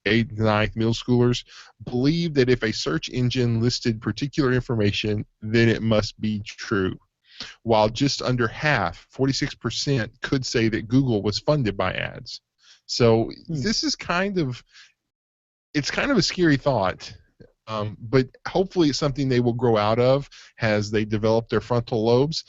8, 9 middle schoolers, believe that if a search engine listed particular information, then it must be true. While just under half, 46%, could say that Google was funded by ads. So this is kind of a scary thought, but hopefully it's something they will grow out of as they develop their frontal lobes.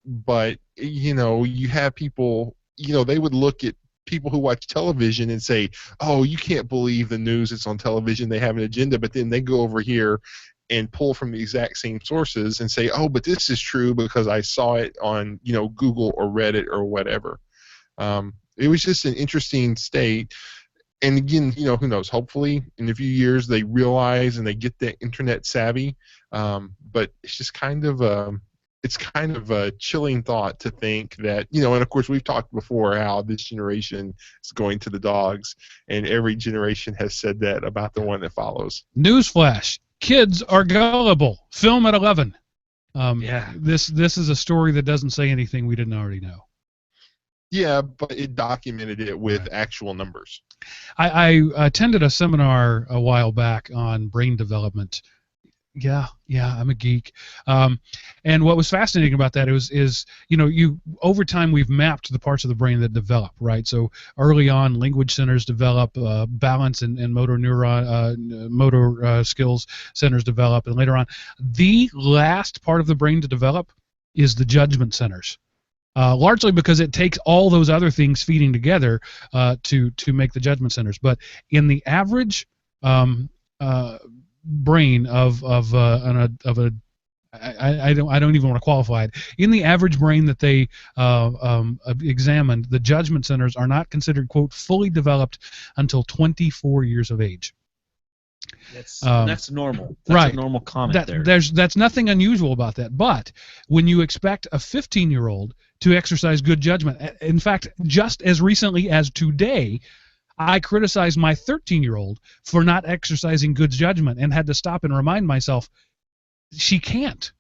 But you have people, they would look at people who watch television and say, "Oh, you can't believe the news that's on television. They have an agenda," but then they go over here and pull from the exact same sources and say, "Oh, but this is true because I saw it on Google or Reddit or whatever." It was just an interesting state. And again, who knows? Hopefully, in a few years, they realize and they get the internet savvy. But it's just kind of a chilling thought to think that, and of course we've talked before how this generation is going to the dogs, and every generation has said that about the one that follows. Newsflash: kids are gullible. Film at 11. Yeah. This is a story that doesn't say anything we didn't already know. Yeah, but it documented it with actual numbers. I attended a seminar a while back on brain development. Yeah, I'm a geek. And what was fascinating about that is over time we've mapped the parts of the brain that develop, right? So early on, language centers develop, balance and motor skills centers develop, and later on, the last part of the brain to develop is the judgment centers. Largely because it takes all those other things feeding together to make the judgment centers. But in the average brain of I don't even want to qualify it. In the average brain that they examined, the judgment centers are not considered, quote, fully developed until 24 years of age. That's normal. That's right. A normal comment there. That's nothing unusual about that. But when you expect a 15-year-old to exercise good judgment, in fact, just as recently as today, I criticized my 13-year-old for not exercising good judgment and had to stop and remind myself she can't.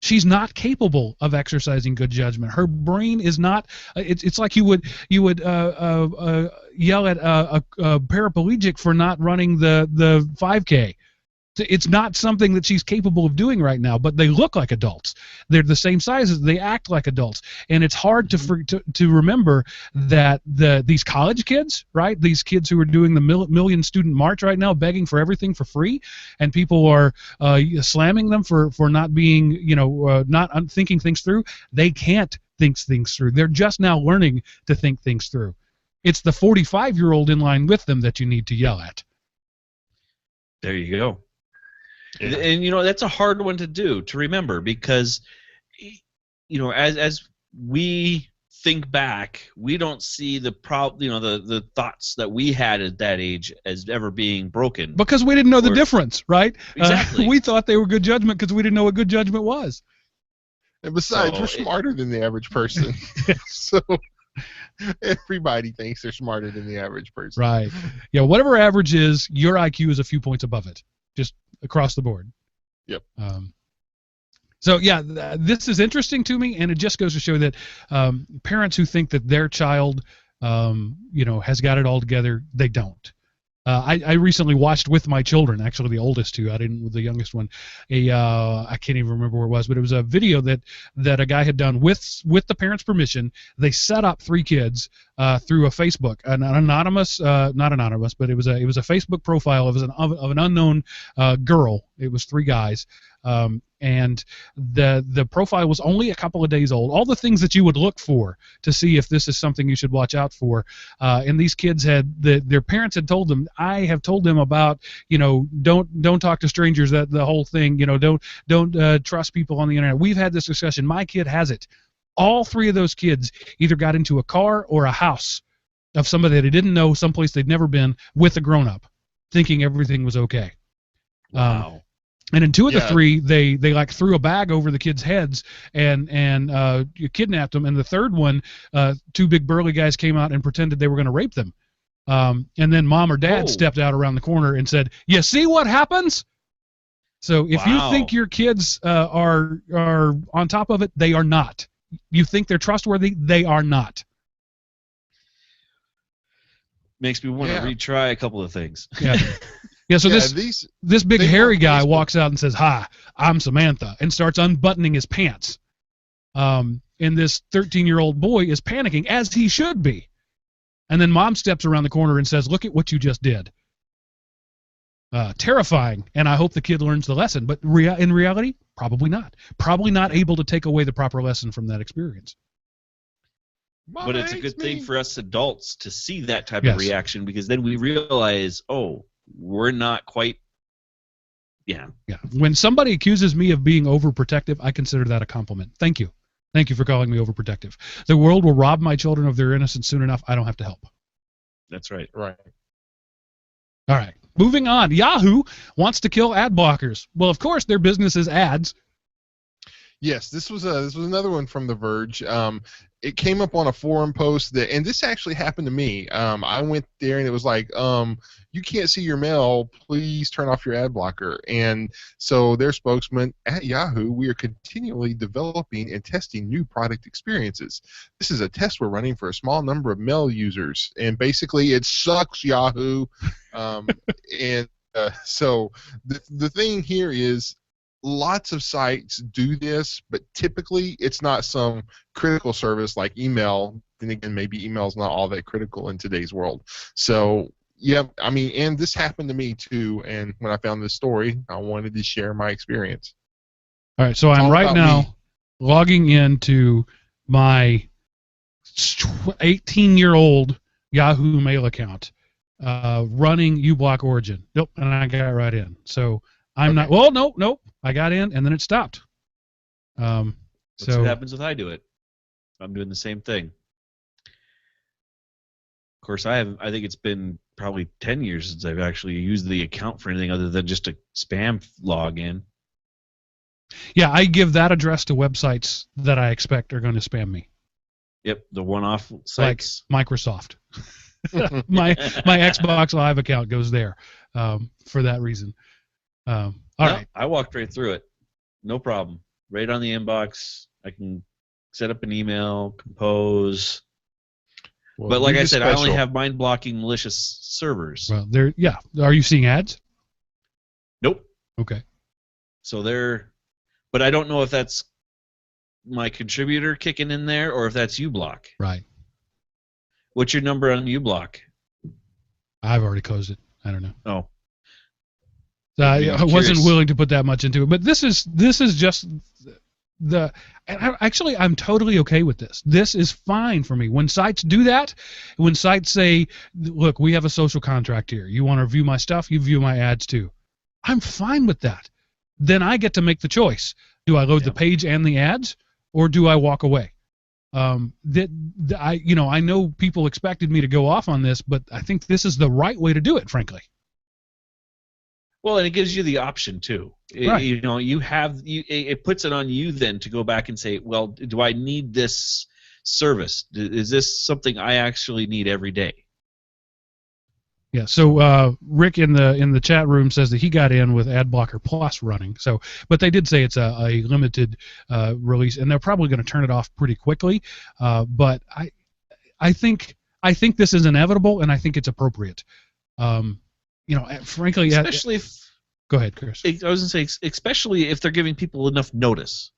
She's not capable of exercising good judgment. Her brain is not. It's like you would yell at a paraplegic for not running the 5K. It's not something that she's capable of doing right now. But they look like adults. They're the same size as they act like adults, and it's hard to remember that these college kids, right? These kids who are doing the million student march right now, begging for everything for free, and people are slamming them for not being not thinking things through. They can't think things through. They're just now learning to think things through. It's the 45-year-old in line with them that you need to yell at. There you go. Yeah. And that's a hard one to remember, because as we think back, we don't see the the thoughts that we had at that age as ever being broken, because we didn't know the difference, right? Exactly. We thought they were good judgment because we didn't know what good judgment was. And besides, we're smarter than the average person. So everybody thinks they're smarter than the average person. Right. Yeah, whatever average is, your IQ is a few points above it, just across the board. Yep. So yeah, this is interesting to me, and it just goes to show that parents who think that their child, has got it all together, they don't. I recently watched with my children, actually the oldest two. I didn't with the youngest one. I can't even remember where it was, but it was a video that a guy had done with the parents' permission. They set up 3 kids through a Facebook, an anonymous, not anonymous, but it was a Facebook profile of an unknown girl. It was 3 guys. And the profile was only a couple of days old. All the things that you would look for to see if this is something you should watch out for. And these kids their parents had told them. I have told them about, don't talk to strangers. That the whole thing, don't trust people on the internet. We've had this discussion. My kid has it. All 3 of those kids either got into a car or a house of somebody that they didn't know, someplace they'd never been, with a grown-up, thinking everything was okay. Wow. And in 2 of the 3, they like threw a bag over the kids' heads and you kidnapped them. And the 3rd one, 2 big burly guys came out and pretended they were going to rape them. And then mom or dad stepped out around the corner and said, "You see what happens?" So if you think your kids are on top of it, they are not. You think they're trustworthy, they are not. Makes me want to retry a couple of things. Yeah. Yeah, so this big hairy guy walks out and says, "Hi, I'm Samantha," and starts unbuttoning his pants. And this 13-year-old boy is panicking, as he should be. And then mom steps around the corner and says, "Look at what you just did." Terrifying, and I hope the kid learns the lesson. But in reality, probably not. Probably not able to take away the proper lesson from that experience. But it's a good thing for us adults to see that type Yes. of reaction, because then we realize, oh, we're not quite. Yeah. Yeah. When somebody accuses me of being overprotective, I consider that a compliment. Thank you. Thank you for calling me overprotective. The world will rob my children of their innocence soon enough. I don't have to help. That's right. Right. All right. Moving on. Yahoo wants to kill ad blockers. Well, of course, their business is ads. Yes, this was another one from The Verge. It came up on a forum post and this actually happened to me. I went there and it was like, you can't see your mail. Please turn off your ad blocker. And so their spokesman at Yahoo, we are continually developing and testing new product experiences. This is a test we're running for a small number of mail users, and basically it sucks, Yahoo. So the thing here is, lots of sites do this, but typically it's not some critical service like email. Then again, maybe email's not all that critical in today's world. So, yeah, I mean, and this happened to me too, and when I found this story, I wanted to share my experience. All right, so I'm right now logging into my 18-year-old Yahoo Mail account, running uBlock Origin. Nope, and I got right in. So I'm not. Well, nope. I got in and then it stopped. That's what happens if I do it. I'm doing the same thing. Of course, I think it's been probably 10 years since I've actually used the account for anything other than just a spam login. Yeah, I give that address to websites that I expect are going to spam me. Yep, the one-off sites. Like Microsoft. my Xbox Live account goes there for that reason. All right. I walked right through it. No problem. Right on the inbox. I can set up an email, compose. Well, but like I said, I only have mind-blocking malicious servers. Well, yeah. Are you seeing ads? Nope. Okay. So but I don't know if that's my contributor kicking in there or if that's uBlock. Right. What's your number on uBlock? I've already closed it. I don't know. Oh. I wasn't willing to put that much into it, but this is just actually I'm totally okay with this. This is fine for me. When sites do that, when sites say, look, we have a social contract here. You want to view my stuff, you view my ads too. I'm fine with that. Then I get to make the choice. Do I load the page and the ads, or do I walk away? I know people expected me to go off on this, but I think this is the right way to do it, frankly. Well, and it gives you the option too. Right. It puts it on you then to go back and say, well, do I need this service? Is this something I actually need every day? Yeah. So Rick in the chat room says that he got in with AdBlocker Plus running. So, but they did say it's a limited release, and they're probably going to turn it off pretty quickly. But I think this is inevitable, and I think it's appropriate. Frankly, especially go ahead, Chris. I was going to say, especially if they're giving people enough notice.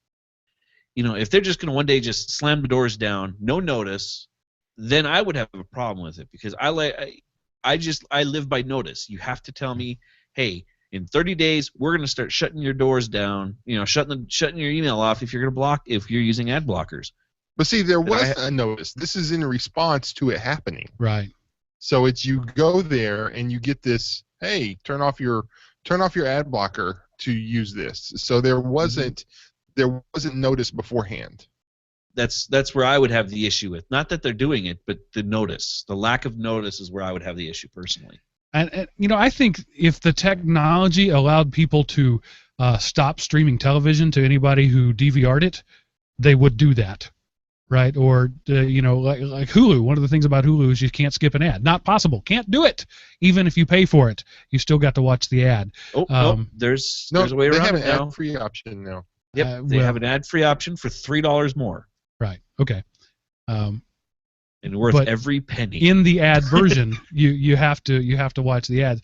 If they're just going to one day just slam the doors down, no notice, then I would have a problem with it, because I live by notice. You have to tell me, hey, in 30 days we're going to start shutting your doors down. Shutting your email off if you're using ad blockers. But see, there was a notice. This is in response to it happening. Right. So it's, you go there and you get this, hey, turn off your ad blocker to use this. So there wasn't notice beforehand. That's where I would have the issue with. Not that they're doing it, but the notice. The lack of notice is where I would have the issue personally. And I think if the technology allowed people to stop streaming television to anybody who DVR'd it, they would do that. Right, or like Hulu. One of the things about Hulu is you can't skip an ad. Not possible. Can't do it. Even if you pay for it, you still got to watch the ad. There's a way around it now. They have an ad-free option now. Yep, they have an ad-free option for $3 more. Right. Okay. And worth every penny. In the ad version, you have to watch the ads.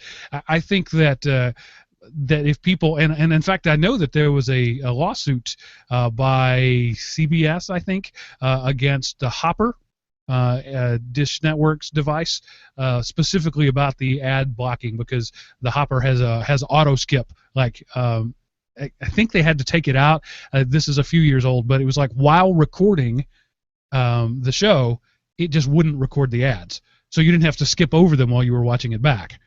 I think that if people, and in fact I know that there was a lawsuit by CBS, I think, against the Hopper, Dish Network's device, specifically about the ad blocking, because the Hopper has auto skip. Like I think they had to take it out. This is a few years old, but it was like while recording the show, it just wouldn't record the ads. So you didn't have to skip over them while you were watching it back.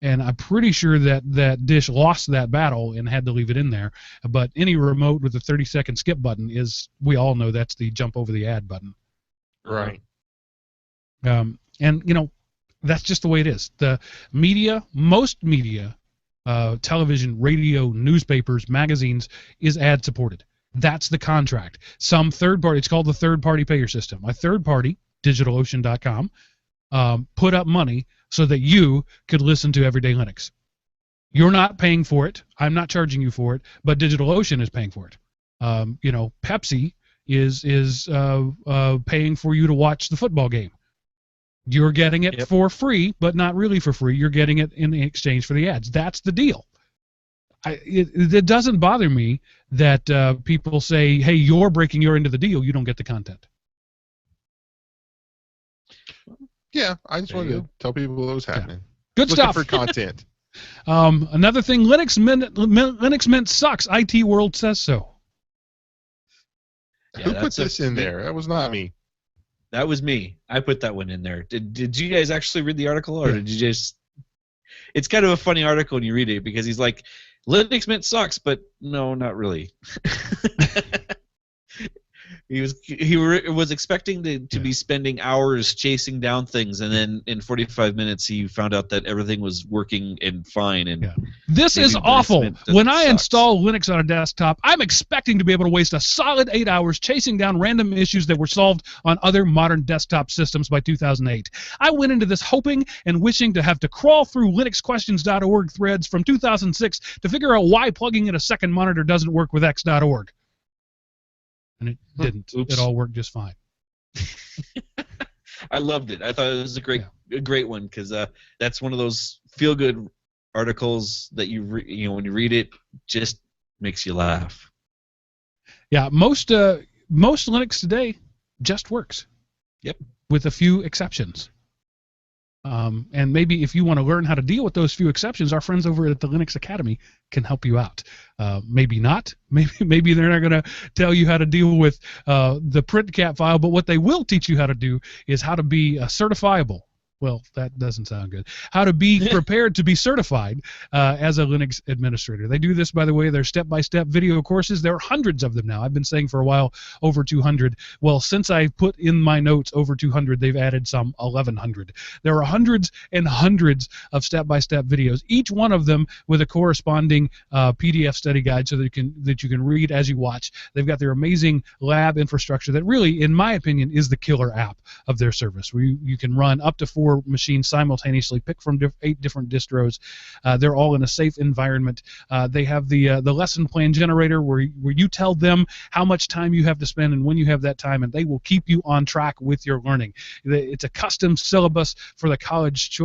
And I'm pretty sure that Dish lost that battle and had to leave it in there. But any remote with a 30-second skip button we all know that's the jump over the ad button. Right. And, that's just the way it is. The media, most media, television, radio, newspapers, magazines, is ad-supported. That's the contract. Some third party, it's called the third-party payer system. A third party, DigitalOcean.com, put up money so that you could listen to Everyday Linux. You're not paying for it. I'm not charging you for it, but DigitalOcean is paying for it. Pepsi is paying for you to watch the football game. You're getting it for free, but not really for free. You're getting it in exchange for the ads. That's the deal. It doesn't bother me that people say, hey, you're breaking your end of the deal. You don't get the content. Yeah, I just wanted to tell people what was happening. Good Looking stuff. for content. Another thing, Linux Mint sucks. IT World says so. Yeah, Who put this in there? That was not me. That was me. I put that one in there. Did you guys actually read the article, or did you just? It's kind of a funny article when you read it because he's like, Linux Mint sucks, but no, not really. He was expecting to be spending hours chasing down things, and then in 45 minutes he found out that everything was working and fine. And this is awful. When I install Linux on a desktop, I'm expecting to be able to waste a solid 8 hours chasing down random issues that were solved on other modern desktop systems by 2008. I went into this hoping and wishing to have to crawl through linuxquestions.org threads from 2006 to figure out why plugging in a second monitor doesn't work with x.org. And it didn't. Oops. It all worked just fine. I loved it. I thought it was a great one because that's one of those feel-good articles that when you read it, just makes you laugh. Yeah, most Linux today just works. Yep. With a few exceptions. And maybe if you want to learn how to deal with those few exceptions, our friends over at the Linux Academy can help you out. Maybe not. Maybe they're not going to tell you how to deal with the printcat file, but what they will teach you how to do is how to be certifiable. Well, that doesn't sound good. How to be prepared to be certified as a Linux administrator. They do this, by the way, they're step-by-step video courses. There are hundreds of them now. I've been saying for a while over 200. Well, since I put in my notes over 200, they've added some 1,100. There are hundreds and hundreds of step-by-step videos, each one of them with a corresponding PDF study guide so that you can read as you watch. They've got their amazing lab infrastructure that really, in my opinion, is the killer app of their service, where you can run up to 4 machines simultaneously, pick from 8 different distros. They're all in a safe environment. They have the lesson plan generator where you tell them how much time you have to spend and when you have that time, and they will keep you on track with your learning. It's a custom syllabus for the college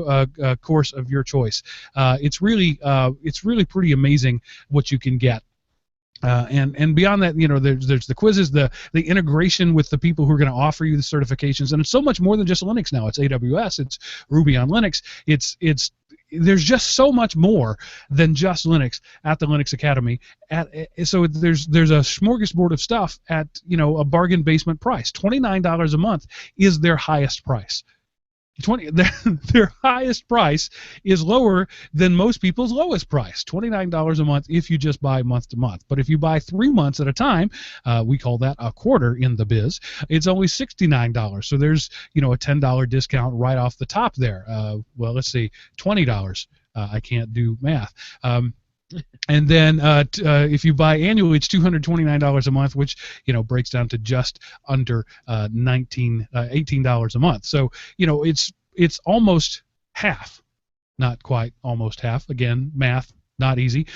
course of your choice. It's really pretty amazing what you can get. And beyond that, there's the quizzes, the integration with the people who are going to offer you the certifications, and it's so much more than just Linux now. It's AWS, it's Ruby on Linux, there's just so much more than just Linux at the Linux Academy. So there's a smorgasbord of stuff at a bargain basement price. $29 a month is their highest price. Their highest price is lower than most people's lowest price, $29 a month if you just buy month to month. But if you buy 3 months at a time, we call that a quarter in the biz, it's only $69. So there's a $10 discount right off the top there. Well, let's see, $20. I can't do math. And then if you buy annually, it's $229 a month, which breaks down to just under $18 a month. So it's almost half, not quite almost half. Again, math not easy.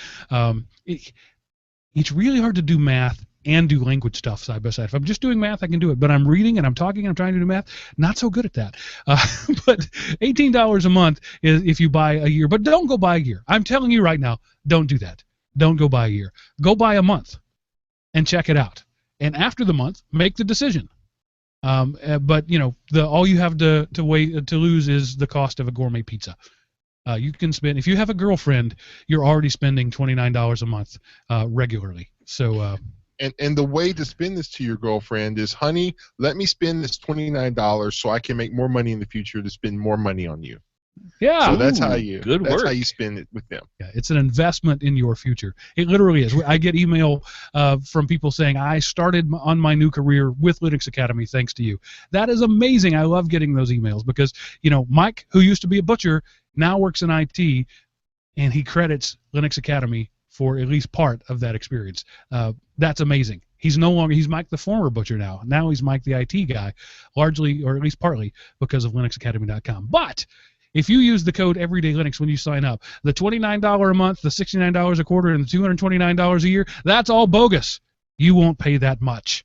It's really hard to do math and do language stuff side by side. If I'm just doing math, I can do it. But I'm reading and I'm talking and I'm trying to do math. Not so good at that. But $18 a month is if you buy a year. But don't go buy a year. I'm telling you right now, don't do that. Don't go buy a year. Go buy a month and check it out. And after the month, make the decision. But all you have to lose is the cost of a gourmet pizza. You can spend, if you have a girlfriend, you're already spending $29 a month regularly. So And the way to spin this to your girlfriend is, honey, let me spend this $29 so I can make more money in the future to spend more money on you. Yeah. So that's how you good that's work. how you spend it with them. Yeah, it's an investment in your future. It literally is. I get email from people saying, I started on my new career with Linux Academy thanks to you. That is amazing. I love getting those emails because, Mike, who used to be a butcher, now works in IT, and he credits Linux Academy for at least part of that experience. That's amazing. He's Mike the former butcher now. Now he's Mike the IT guy, largely, or at least partly, because of LinuxAcademy.com. But if you use the code EverydayLinux when you sign up, the $29 a month, the $69 a quarter, and the $229 a year, that's all bogus. You won't pay that much.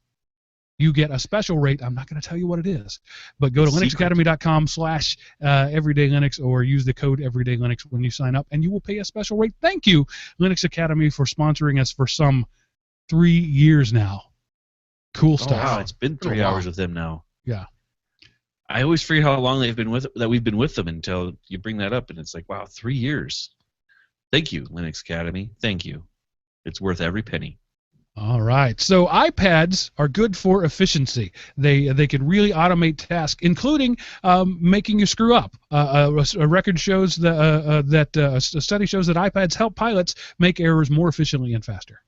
You get a special rate. I'm not going to tell you what it is, but go to linuxacademy.com/everydaylinux or use the code EverydayLinux when you sign up, and you will pay a special rate. Thank you, Linux Academy, for sponsoring us for some 3 years now. Cool stuff. Wow, it's been 3 hours with them now. Yeah. I always forget how long we've been with them until you bring that up, and it's like, wow, 3 years. Thank you, Linux Academy. Thank you. It's worth every penny. All right. So iPads are good for efficiency. They can really automate tasks, including making you screw up. A record shows a study shows that iPads help pilots make errors more efficiently and faster.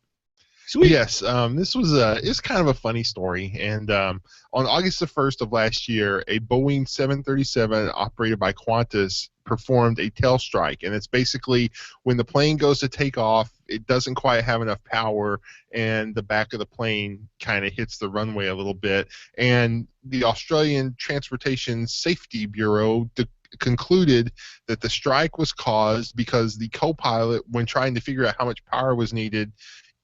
Sweet. Yes, this was it's kind of a funny story. And on August the 1st of last year, a Boeing 737 operated by Qantas performed a tail strike, and it's basically when the plane goes to take off, it doesn't quite have enough power, and the back of the plane kind of hits the runway a little bit. And the Australian Transportation Safety Bureau concluded that the strike was caused because the co-pilot, when trying to figure out how much power was needed,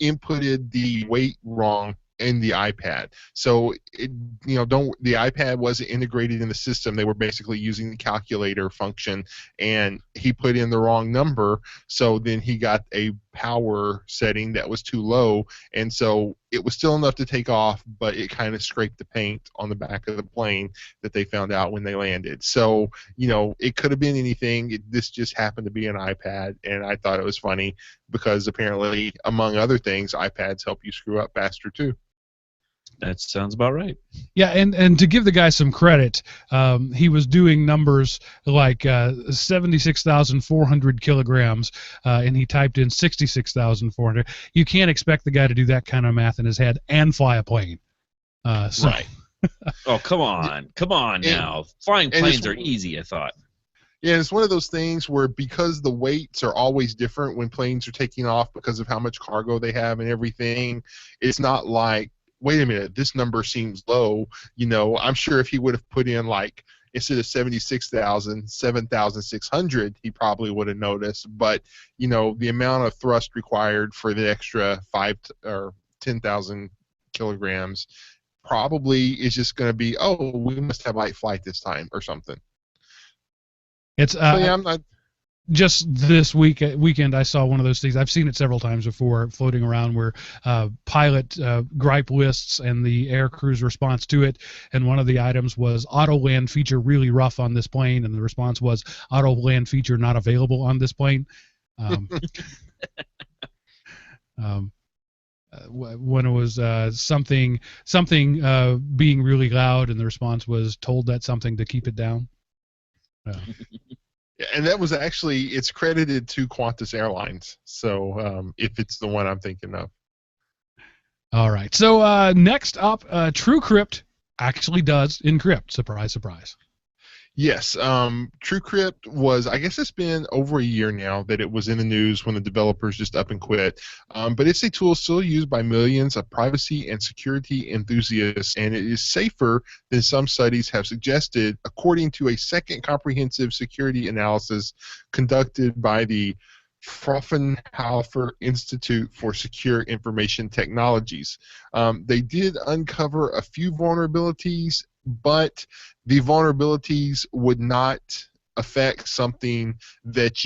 inputted the weight wrong in the iPad. So the iPad wasn't integrated in the system. They were basically using the calculator function, and he put in the wrong number. So then he got a power setting that was too low, and so it was still enough to take off, but it kind of scraped the paint on the back of the plane that they found out when they landed. So it could have been anything. This just happened to be an iPad, and I thought it was funny because apparently, among other things, iPads help you screw up faster too. That sounds about right. Yeah, and to give the guy some credit, he was doing numbers like 76,400 kilograms, and he typed in 66,400. You can't expect the guy to do that kind of math in his head and fly a plane. Right. Oh, come on now. Flying planes are easy, I thought. Yeah, it's one of those things where because the weights are always different when planes are taking off because of how much cargo they have and everything, it's not like, wait a minute, this number seems low. I'm sure if he would have put in, like, instead of 76,000, 7,600, he probably would have noticed. But, the amount of thrust required for the extra 5 or 10,000 kilograms probably is just going to be, oh, we must have light flight this time or something. It's I'm not. Just this weekend, I saw one of those things. I've seen it several times before, floating around, where pilot gripe lists and the air crew's response to it. And one of the items was auto land feature really rough on this plane, and the response was auto land feature not available on this plane. When it was something being really loud, and the response was told that something to keep it down. And that was actually, it's credited to Qantas Airlines. So if it's the one I'm thinking of. All right. So next up, TrueCrypt actually does encrypt. Surprise, surprise. Yes. TrueCrypt was, I guess it's been over a year now that it was in the news when the developers just up and quit. But it's a tool still used by millions of privacy and security enthusiasts, and it is safer than some studies have suggested, according to a second comprehensive security analysis conducted by the Fraunhofer Institute for Secure Information Technologies. They did uncover a few vulnerabilities, but the vulnerabilities would not affect something that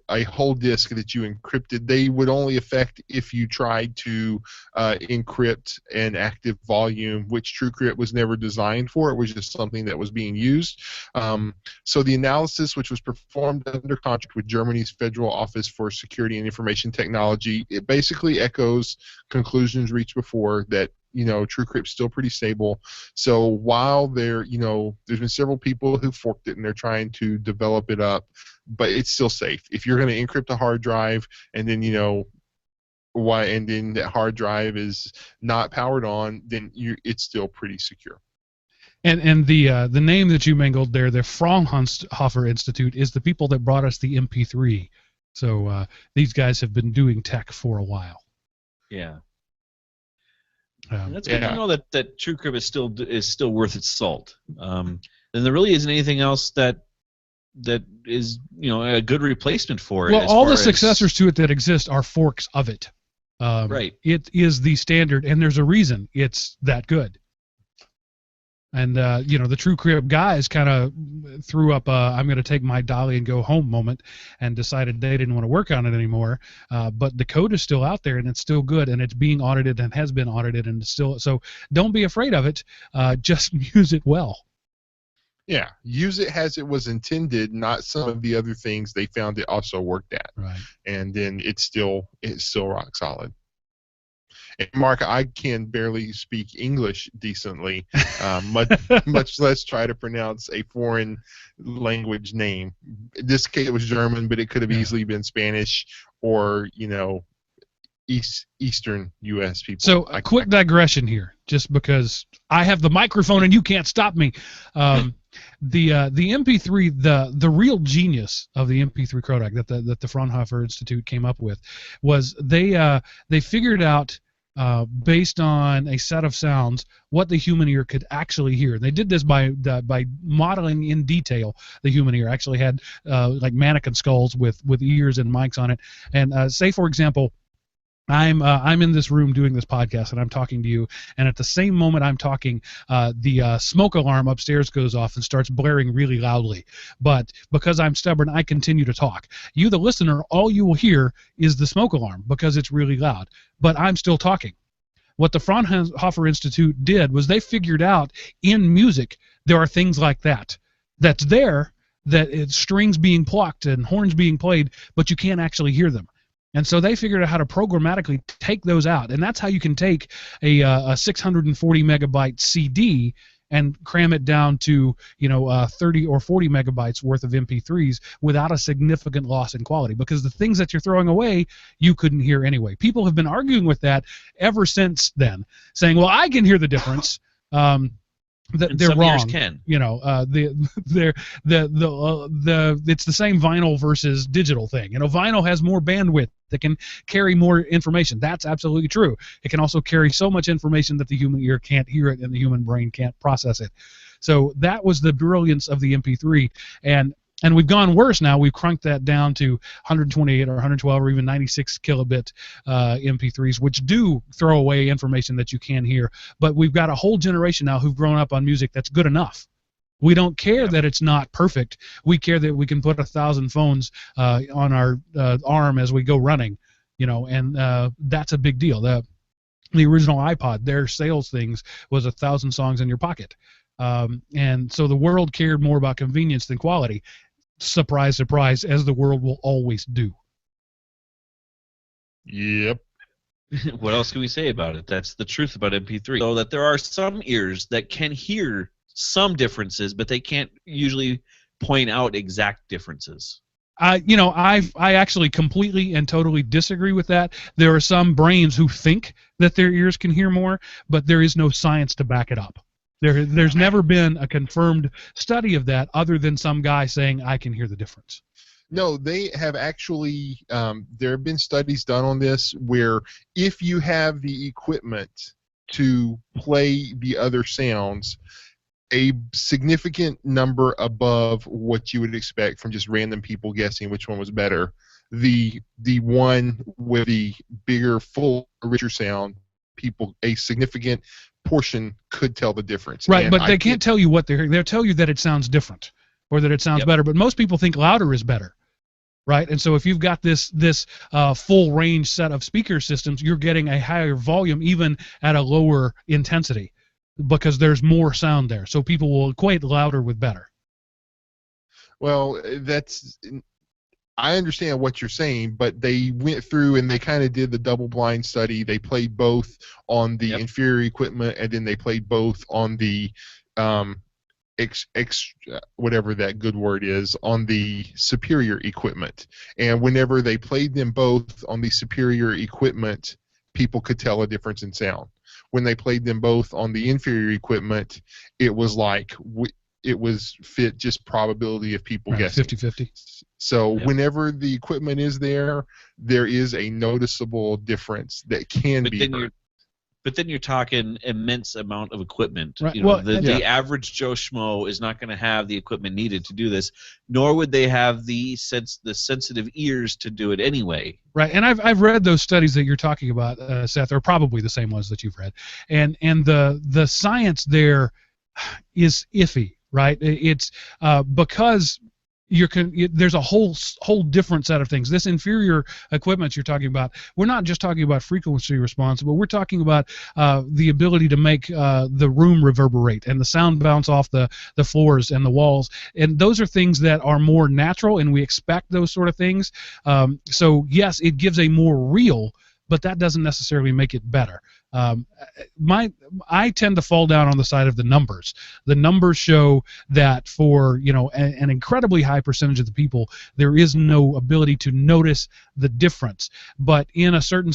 a whole disk that you encrypted. They would only affect if you tried to encrypt an active volume, which TrueCrypt was never designed for. It was just something that was being used. So the analysis, which was performed under contract with Germany's Federal Office for Security and Information Technology, it basically echoes conclusions reached before, that TrueCrypt's still pretty stable. So while there's been several people who forked it and they're trying to develop it up, but it's still safe. If you're going to encrypt a hard drive and then and then that hard drive is not powered on, then it's still pretty secure. And the name that you mangled there, the Fraunhofer Institute, is the people that brought us the MP3. So these guys have been doing tech for a while. Yeah. And that's good to know that TrueCrypt is still worth its salt. And there really isn't anything else that is a good replacement for it. Well, all the successors to it that exist are forks of it. Right. It is the standard, and there's a reason it's that good. And the TrueCrypt guys kind of threw up I'm going to take my dolly and go home moment, and decided they didn't want to work on it anymore. But the code is still out there, and it's still good, and it's being audited and has been audited, and it's still. So don't be afraid of it. Just use it well. Yeah, use it as it was intended, not some of the other things they found it also worked at. Right. And then it's still rock solid. And Mark, I can barely speak English decently, much less try to pronounce a foreign language name. In this case, it was German, but it could have easily been Spanish or Eastern U.S. people. So a quick digression here, just because I have the microphone and you can't stop me. The MP3, the real genius of the MP3 codec that the Fraunhofer Institute came up with was they figured out, based on a set of sounds, what the human ear could actually hear. They did this by modeling in detail the human ear. Actually had like mannequin skulls with ears and mics on it. And say, for example, I'm in this room doing this podcast, and I'm talking to you, and at the same moment I'm talking, the smoke alarm upstairs goes off and starts blaring really loudly. But because I'm stubborn, I continue to talk. You, the listener, all you will hear is the smoke alarm because it's really loud, but I'm still talking. What the Fraunhofer Institute did was they figured out in music there are things like that's there, that it's strings being plucked and horns being played, but you can't actually hear them. And so they figured out how to programmatically take those out, and that's how you can take a 640 megabyte CD and cram it down to 30 or 40 megabytes worth of MP3s without a significant loss in quality, because the things that you're throwing away you couldn't hear anyway. People have been arguing with that ever since then, saying, "Well, I can hear the difference." They're wrong. Can. It's the same vinyl versus digital thing. Vinyl has more bandwidth that can carry more information. That's absolutely true. It can also carry so much information that the human ear can't hear it and the human brain can't process it. So that was the brilliance of the MP3, and we've gone worse now. We've cranked that down to 128 or 112 or even 96 kilobit MP3s, which do throw away information that you can hear. But we've got a whole generation now who've grown up on music that's good enough. We don't care that it's not perfect. We care that we can put 1,000 phones on our arm as we go running, and that's a big deal. The original iPod, their sales things was 1,000 songs in your pocket. And so the world cared more about convenience than quality. Surprise, surprise, as the world will always do. Yep. What else can we say about it? That's the truth about MP3. So that there are some ears that can hear some differences, but they can't usually point out exact differences. I actually completely and totally disagree with that. There are some brains who think that their ears can hear more, but there is no science to back it up. There's never been a confirmed study of that other than some guy saying, I can hear the difference. No, they have actually, there have been studies done on this where if you have the equipment to play the other sounds, a significant number above what you would expect from just random people guessing which one was better, the one with the bigger, full, richer sound, a significant portion could tell the difference. Right, but they can't tell you what they're hearing. They'll tell you that it sounds different. or that it sounds better. But most people think louder is better, right? And so if you've got this full range set of speaker systems, you're getting a higher volume even at a lower intensity because there's more sound there. So people will equate louder with better. Well, I understand what you're saying, but they went through and they kind of did the double-blind study. They played both on the inferior equipment, and then they played both on the whatever that good word is, on the superior equipment. And whenever they played them both on the superior equipment, people could tell a difference in sound. When they played them both on the inferior equipment, it was like it was fit just probability of people guessing. 50-50. So whenever the equipment is there is a noticeable difference that can be heard. But then you're talking immense amount of equipment. Right. You know, the average Joe Schmo is not going to have the equipment needed to do this, nor would they have the sensitive ears to do it anyway. Right, and I've read those studies that you're talking about, Seth, are probably the same ones that you've read, and the science there is iffy, right? It's because there's a whole different set of things. This inferior equipment you're talking about, we're not just talking about frequency response, but we're talking about the ability to make the room reverberate and the sound bounce off the floors and the walls. And those are things that are more natural, and we expect those sort of things. So yes, it gives a more real, but that doesn't necessarily make it better. I tend to fall down on the side of the numbers. The numbers show that for an incredibly high percentage of the people, there is no ability to notice the difference. But in a certain,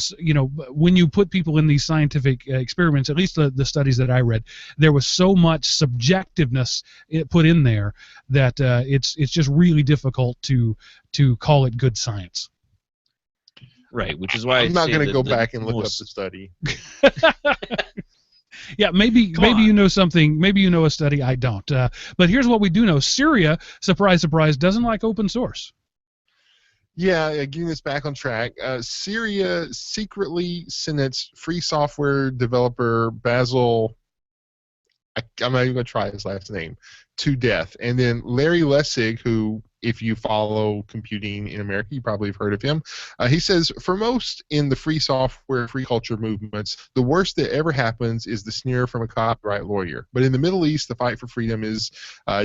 when you put people in these scientific experiments, at least the studies that I read, there was so much subjectiveness put in there that it's just really difficult to call it good science. Right, which is why I'm not going to go back and look up the study. Yeah, maybe you know something. Maybe you know a study I don't. But here's what we do know: Syria, surprise, surprise, doesn't like open source. Yeah, getting this back on track. Syria secretly sentenced free software developer Basil. I'm not even going to try his last name, to death. And then Larry Lessig, who, if you follow computing in America, you probably have heard of him. He says, for most in the free software, free culture movements, the worst that ever happens is the sneer from a copyright lawyer. But in the Middle East, the fight for freedom is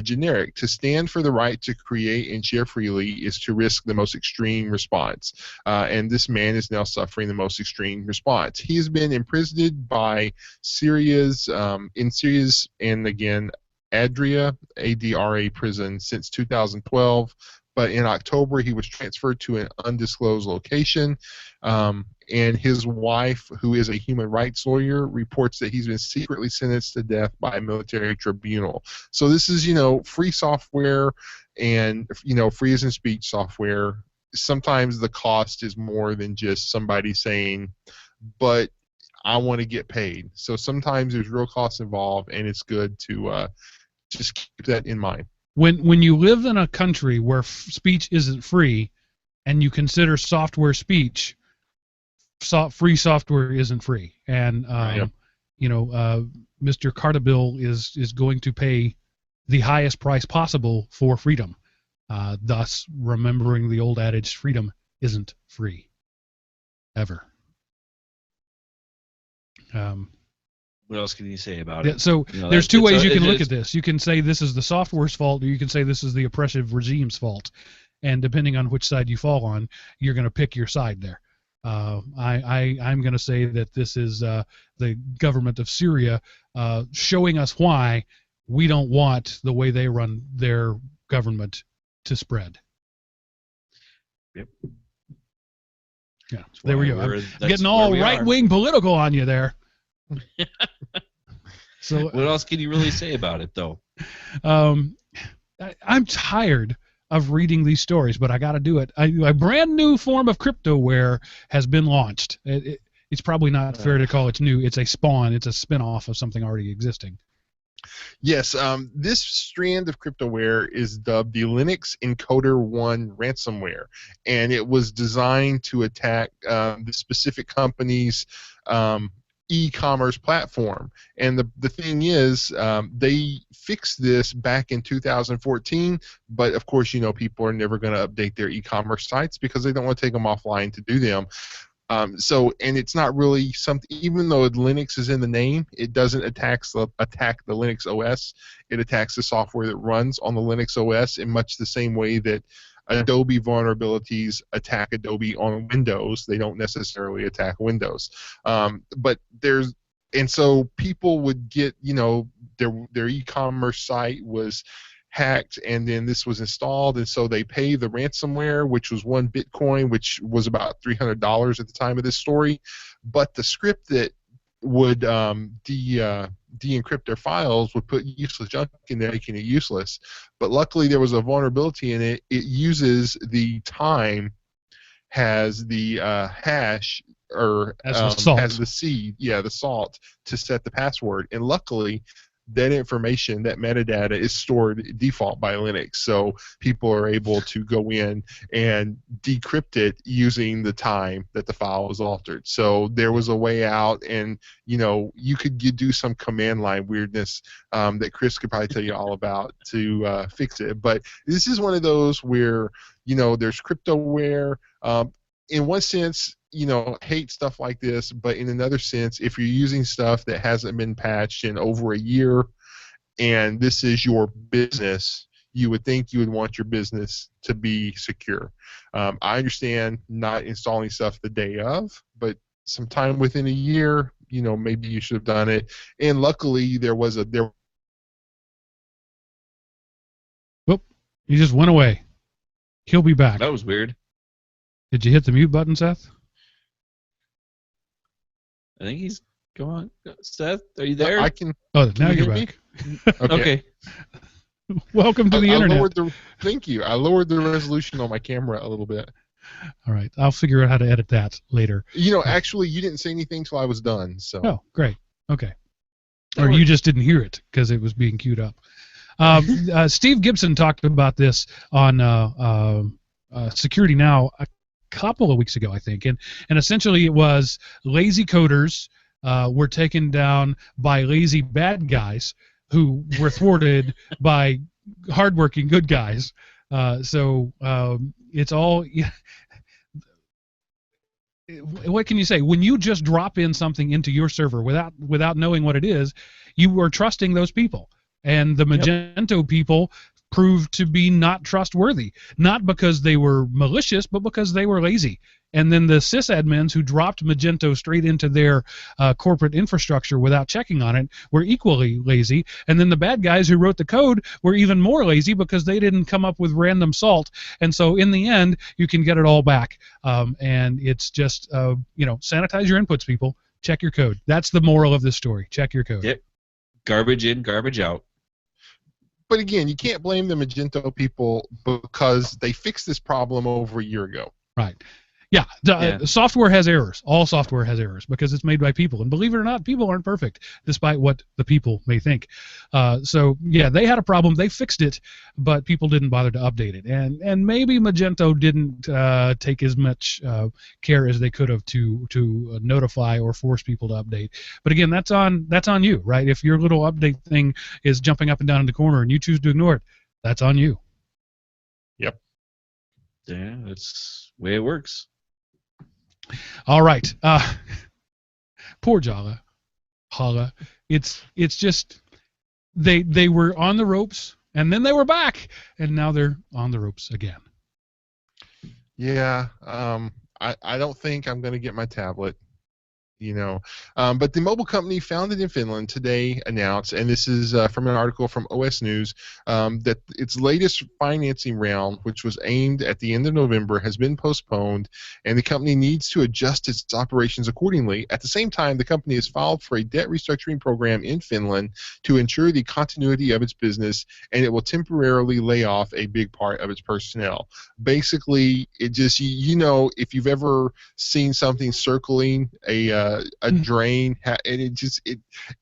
generic. To stand for the right to create and share freely is to risk the most extreme response. And this man is now suffering the most extreme response. He has been imprisoned by Syria's, and again, Adria, ADRA prison since 2012, but in October he was transferred to an undisclosed location, and his wife, who is a human rights lawyer, reports that he's been secretly sentenced to death by a military tribunal. So this is, free software and, free as in speech software. Sometimes the cost is more than just somebody saying, but I want to get paid. So sometimes there's real costs involved, and it's good to just keep that in mind. When you live in a country where speech isn't free, and you consider software speech, free software isn't free, and Mr. Cartabill is going to pay the highest price possible for freedom, thus remembering the old adage: freedom isn't free, ever. What else can you say about it? So there's two ways you can look at this. You can say this is the software's fault, or you can say this is the oppressive regime's fault. And depending on which side you fall on, you're going to pick your side there. I'm going to say that this is the government of Syria showing us why we don't want the way they run their government to spread. Yep. Yeah, there we go. I'm getting all right-wing political on you there. So what else can you really say about it, though? I'm tired of reading these stories, but I got to do it. A brand new form of cryptoware has been launched. It's probably not fair to call it new. It's a spawn. It's a spin-off of something already existing. Yes, this strand of cryptoware is dubbed the Linux Encoder 1 ransomware, and it was designed to attack the specific company's e-commerce platform. And the thing is, they fixed this back in 2014, but of course, people are never going to update their e-commerce sites because they don't want to take them offline to do them. And it's not really something, even though Linux is in the name, it doesn't attack the Linux OS. It attacks the software that runs on the Linux OS in much the same way that Adobe vulnerabilities attack Adobe on Windows. They don't necessarily attack Windows. And so people would get, their e-commerce site was hacked, and then this was installed, and so they pay the ransomware, which was 1 Bitcoin, which was about $300 at the time of this story. But the script that would de-encrypt their files would put useless junk in there, making it useless. But luckily there was a vulnerability in it. It uses the time, has the hash, or has the seed, the salt, to set the password. And luckily that information, that metadata, is stored default by Linux, so people are able to go in and decrypt it using the time that the file was altered. So there was a way out, and you could do some command line weirdness that Chris could probably tell you all about to fix it. But this is one of those where there's cryptoware. In one sense, hate stuff like this, but in another sense, if you're using stuff that hasn't been patched in over a year and this is your business, you would think you would want your business to be secure. I understand not installing stuff the day of, but sometime within a year, maybe you should have done it. And luckily Whoop, he just went away. He'll be back. That was weird. Did you hit the mute button, Seth? I think he's gone. Seth, are you there? I can. Oh, now you you're hear back. Okay. Welcome to the internet. Thank you. I lowered the resolution on my camera a little bit. All right. I'll figure out how to edit that later. Actually, you didn't say anything till I was done. So. Oh, great. Okay. Or you just didn't hear it because it was being queued up. Steve Gibson talked about this on Security Now a couple of weeks ago, I think, and essentially it was lazy coders were taken down by lazy bad guys who were thwarted by hardworking good guys. So it's all. What can you say? When you just drop in something into your server without knowing what it is, you are trusting those people, and the Magento people proved to be not trustworthy, not because they were malicious, but because they were lazy. And then the sysadmins who dropped Magento straight into their corporate infrastructure without checking on it were equally lazy. And then the bad guys who wrote the code were even more lazy because they didn't come up with random salt. And so in the end, you can get it all back. And it's just, sanitize your inputs, people. Check your code. That's the moral of this story. Check your code. Yep. Garbage in, garbage out. But again, you can't blame the Magento people because they fixed this problem over a year ago. Right. Yeah, software has errors. All software has errors because it's made by people. And believe it or not, people aren't perfect, despite what the people may think. So, they had a problem. They fixed it, but people didn't bother to update it. And maybe Magento didn't take as much care as they could have to notify or force people to update. But again, that's on you, right? If your little update thing is jumping up and down in the corner and you choose to ignore it, that's on you. Yep. Yeah, that's the way it works. All right. Poor Hala. It's just they were on the ropes and then they were back and now they're on the ropes again. Yeah. I don't think I'm going to get my tablet. But the mobile company founded in Finland today announced, and this is from an article from OS News, that its latest financing round, which was aimed at the end of November, has been postponed, and the company needs to adjust its operations accordingly. At the same time, the company has filed for a debt restructuring program in Finland to ensure the continuity of its business, and it will temporarily lay off a big part of its personnel. Basically, it just, if you've ever seen something circling a drain, and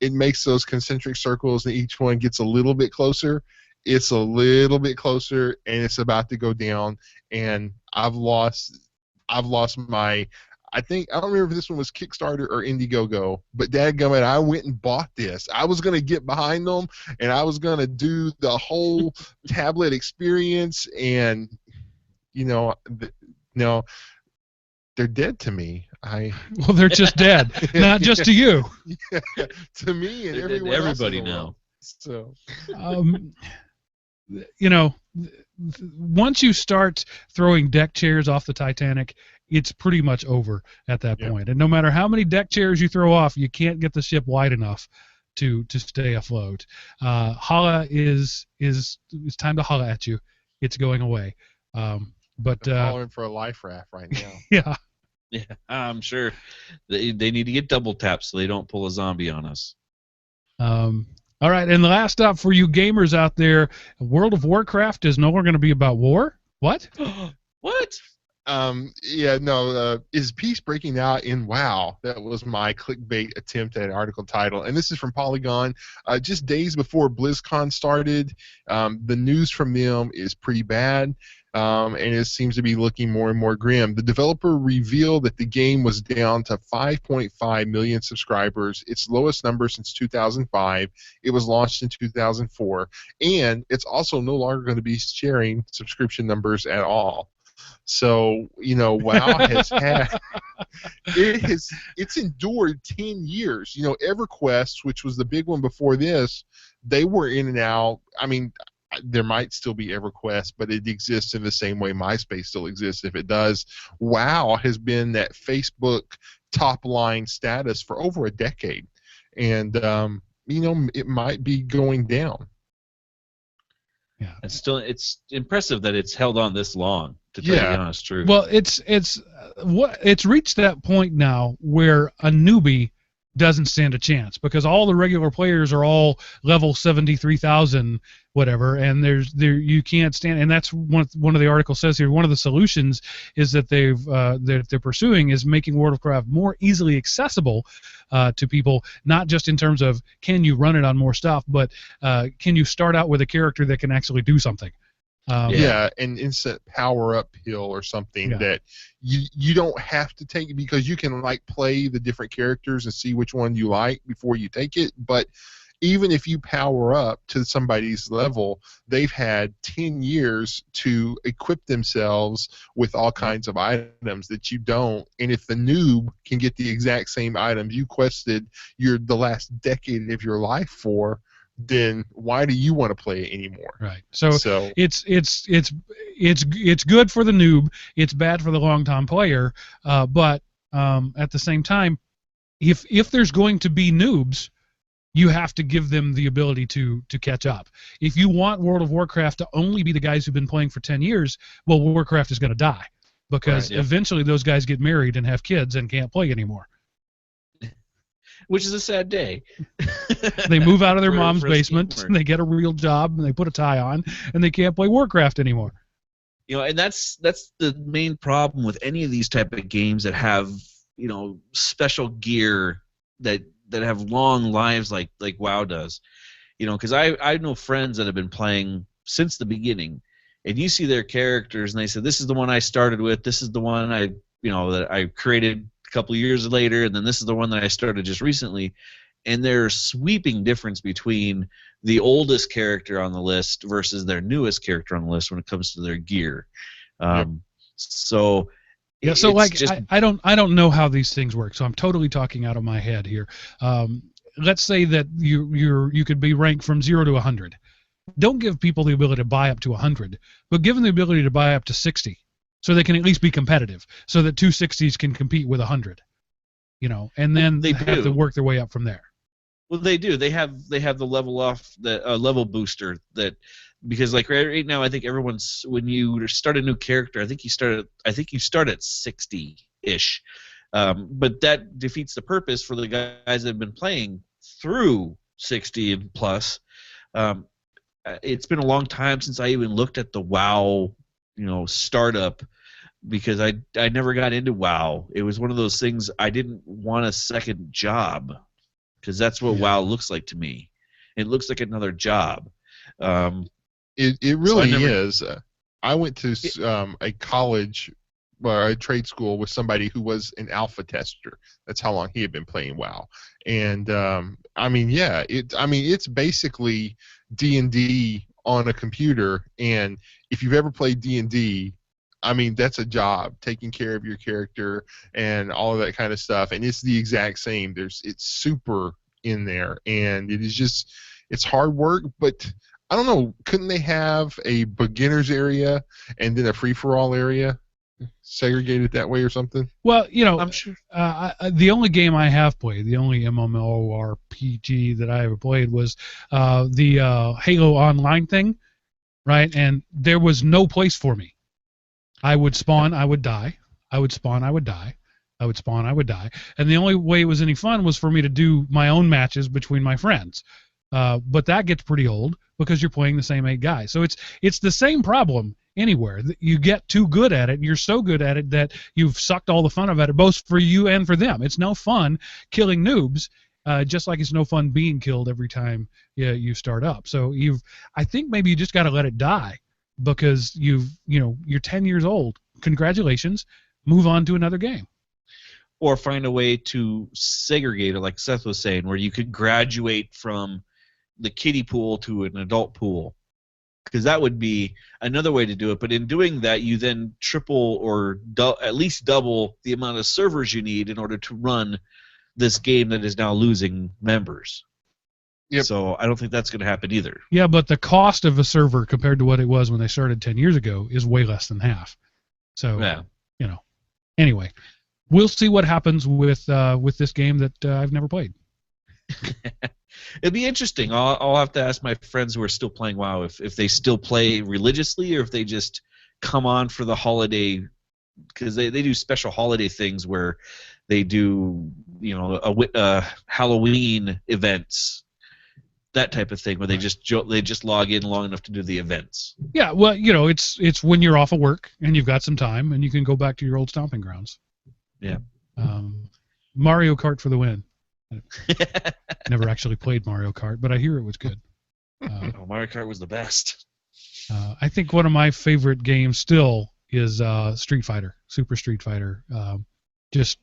it makes those concentric circles, and each one gets a little bit closer. It's a little bit closer, and it's about to go down. And I've lost my. I don't remember if this one was Kickstarter or Indiegogo, but dadgummit, I went and bought this. I was gonna get behind them, and I was gonna do the whole tablet experience, and no, they're dead to me. Well, they're just dead, not just to you. Yeah, to me and They're dead to everyone else in everybody the now. world. So once you start throwing deck chairs off the Titanic, it's pretty much over at that point. And no matter how many deck chairs you throw off, you can't get the ship wide enough to stay afloat. Holla is it's time to holla at you. It's going away. But I'm following for a life raft right now. yeah. Yeah, I'm sure they need to get double tapped so they don't pull a zombie on us. All right, and the last up for you gamers out there, World of Warcraft is no longer going to be about war? What? What? Is peace breaking out in WoW? That was my clickbait attempt at an article title, and this is from Polygon. Just days before BlizzCon started, the news from them is pretty bad. And it seems to be looking more and more grim. The developer revealed that the game was down to 5.5 million subscribers, its lowest number since 2005. It was launched in 2004, and it's also no longer going to be sharing subscription numbers at all. So, WoW has it's endured 10 years. EverQuest, which was the big one before this, they were in and out. I mean, there might still be EverQuest, but it exists in the same way MySpace still exists. If it does, WoW has been that Facebook top line status for over a decade, and it might be going down. Yeah, it's impressive that it's held on this long. To tell you the honest truth. Well, it's reached that point now where a newbie doesn't stand a chance because all the regular players are all level 73,000 whatever, and you can't stand. And that's one of the articles says here. One of the solutions is that they're pursuing is making World of Warcraft more easily accessible to people, not just in terms of can you run it on more stuff, but can you start out with a character that can actually do something. An instant power up pill or something that you don't have to take because you can play the different characters and see which one you like before you take it. But even if you power up to somebody's level, they've had 10 years to equip themselves with all kinds of items that you don't. And if the noob can get the exact same items you quested the last decade of your life for, then why do you want to play it anymore? Right. So it's good for the noob. It's bad for the long-time player. But at the same time, if there's going to be noobs, you have to give them the ability to catch up. If you want World of Warcraft to only be the guys who've been playing for 10 years, well, Warcraft is going to die because eventually those guys get married and have kids and can't play anymore. Which is a sad day. They move out of their mom's basement, and they get a real job, and they put a tie on, and they can't play Warcraft anymore. And that's the main problem with any of these type of games that have special gear that have long lives like WoW does. Because I know friends that have been playing since the beginning, and you see their characters, and they say, "This is the one I started with. This is the one that I created a couple of years later, and then this is the one that I started just recently," and there's sweeping difference between the oldest character on the list versus their newest character on the list when it comes to their gear. So I don't know how these things work, so I'm totally talking out of my head here. Let's say that you could be ranked from 0 to 100. Don't give people the ability to buy up to 100, but give them the ability to buy up to 60. So they can at least be competitive, so that 260s can compete with 100, and then they have to work their way up from there. Well, they do. They have the level booster that because right now I think everyone's when you start a new character I think you start at 60-ish, but that defeats the purpose for the guys that have been playing through 60 and plus. It's been a long time since I even looked at the WoW startup because I never got into WoW. It was one of those things I didn't want a second job because that's what WoW looks like to me. It looks like another job. It really is. I went to a college a trade school with somebody who was an alpha tester. That's how long he had been playing WoW. And it's basically D&D on a computer. And if you've ever played D&D, I mean, that's a job, taking care of your character and all of that kind of stuff. And it's the exact same. It's super in there, and it's hard work, but I don't know, couldn't they have a beginner's area and then a free-for-all area segregated that way or something? Well, I'm sure. The only game I have played, the only MMORPG that I ever played was the Halo Online thing, right? And there was no place for me. I would spawn, I would die. I would spawn, I would die. I would spawn, I would die. And the only way it was any fun was for me to do my own matches between my friends. But that gets pretty old because you're playing the same 8 guys. So it's the same problem anywhere. You get too good at it, and you're so good at it that you've sucked all the fun out of it, both for you and for them. It's no fun killing noobs, just like it's no fun being killed every time you start up. So I think maybe you just got to let it die because you're 10 years old. Congratulations. Move on to another game. Or find a way to segregate it, like Seth was saying, where you could graduate from the kiddie pool to an adult pool, because that would be another way to do it. But in doing that, you then triple or at least double the amount of servers you need in order to run this game that is now losing members. Yep. So I don't think that's going to happen either. Yeah, but the cost of a server compared to what it was when they started 10 years ago is way less than half. So, Yeah. Anyway, we'll see what happens with this game that I've never played. It'd be interesting. I'll have to ask my friends who are still playing WoW if they still play religiously or if they just come on for the holiday, because they do special holiday things where they do Halloween events, that type of thing, where they just log in long enough to do the events. Yeah, well, it's when you're off of work and you've got some time and you can go back to your old stomping grounds. Yeah. Mario Kart for the win. Never actually played Mario Kart, but I hear it was good. Mario Kart was the best. I think one of my favorite games still is Street Fighter, Super Street Fighter. It's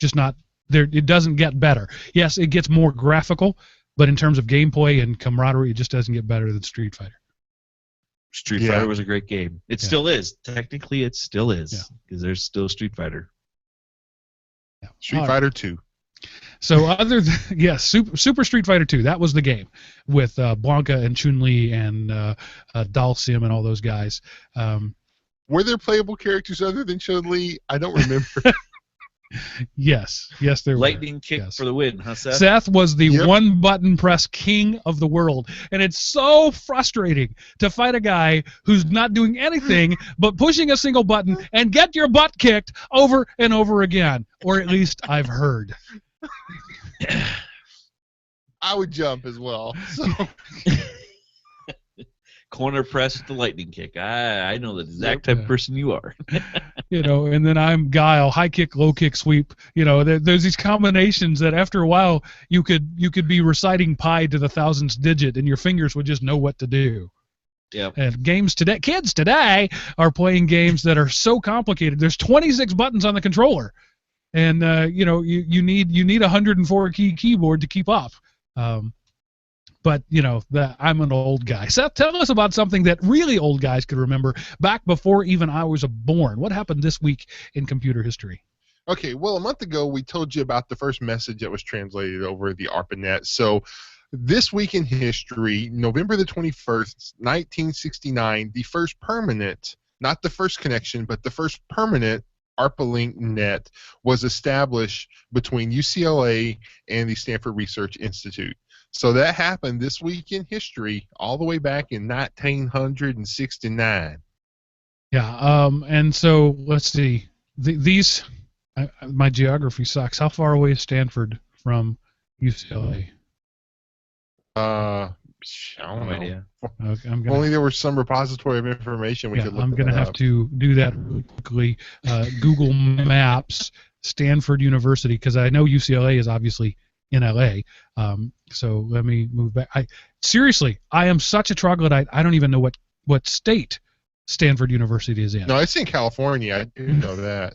just not there. It doesn't get better. Yes, it gets more graphical, but in terms of gameplay and camaraderie, it just doesn't get better than Street Fighter. Street Fighter was a great game. It still is. Technically, it still is, because there's still Street Fighter. Yeah. Street Fighter 2. So other than Super Street Fighter 2, that was the game with Blanca and Chun-Li and Dhalsim and all those guys. Were there playable characters other than Chun-Li? I don't remember. Yes, there were. Lightning kick for the win, huh, Seth? Seth was the one-button press king of the world, and it's so frustrating to fight a guy who's not doing anything but pushing a single button and get your butt kicked over and over again, or at least I've heard. I would jump as well. So. Corner press with the lightning kick. I know the exact type of person you are. And then I'm Guile, high kick, low kick, sweep. There's these combinations that after a while you could be reciting pi to the thousandth digit and your fingers would just know what to do. Yeah. And kids today are playing games that are so complicated. There's 26 buttons on the controller, and you need a 104 key keyboard to keep up. But I'm an old guy. Seth, tell us about something that really old guys could remember back before even I was born. What happened this week in computer history? Okay, well, a month ago we told you about the first message that was translated over the ARPANET. So this week in history, November the 21st, 1969, the first permanent, not the first connection, but the first permanent ARPALink net was established between UCLA and the Stanford Research Institute. So that happened this week in history, all the way back in 1969. Yeah, and so let's see. My geography sucks. How far away is Stanford from UCLA? I don't know. Idea. Okay, if only there was some repository of information we could look. I'm going to have to do that really quickly. Google Maps, Stanford University, because I know UCLA is obviously in LA. So let me move back. Seriously, I am such a troglodyte. I don't even know what state Stanford University is in. No, it's in California. I do know that.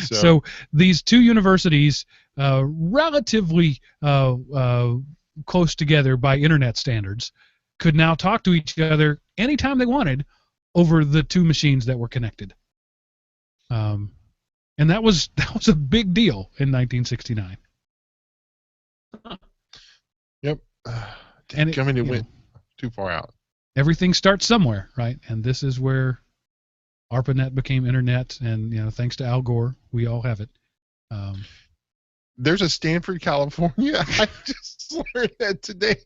So these two universities, relatively close together by internet standards, could now talk to each other anytime they wanted over the two machines that were connected. And that was a big deal in 1969. Yep. And it went too far out. Everything starts somewhere, right? And this is where ARPANET became internet, and thanks to Al Gore, we all have it. There's a Stanford, California. I just learned that today.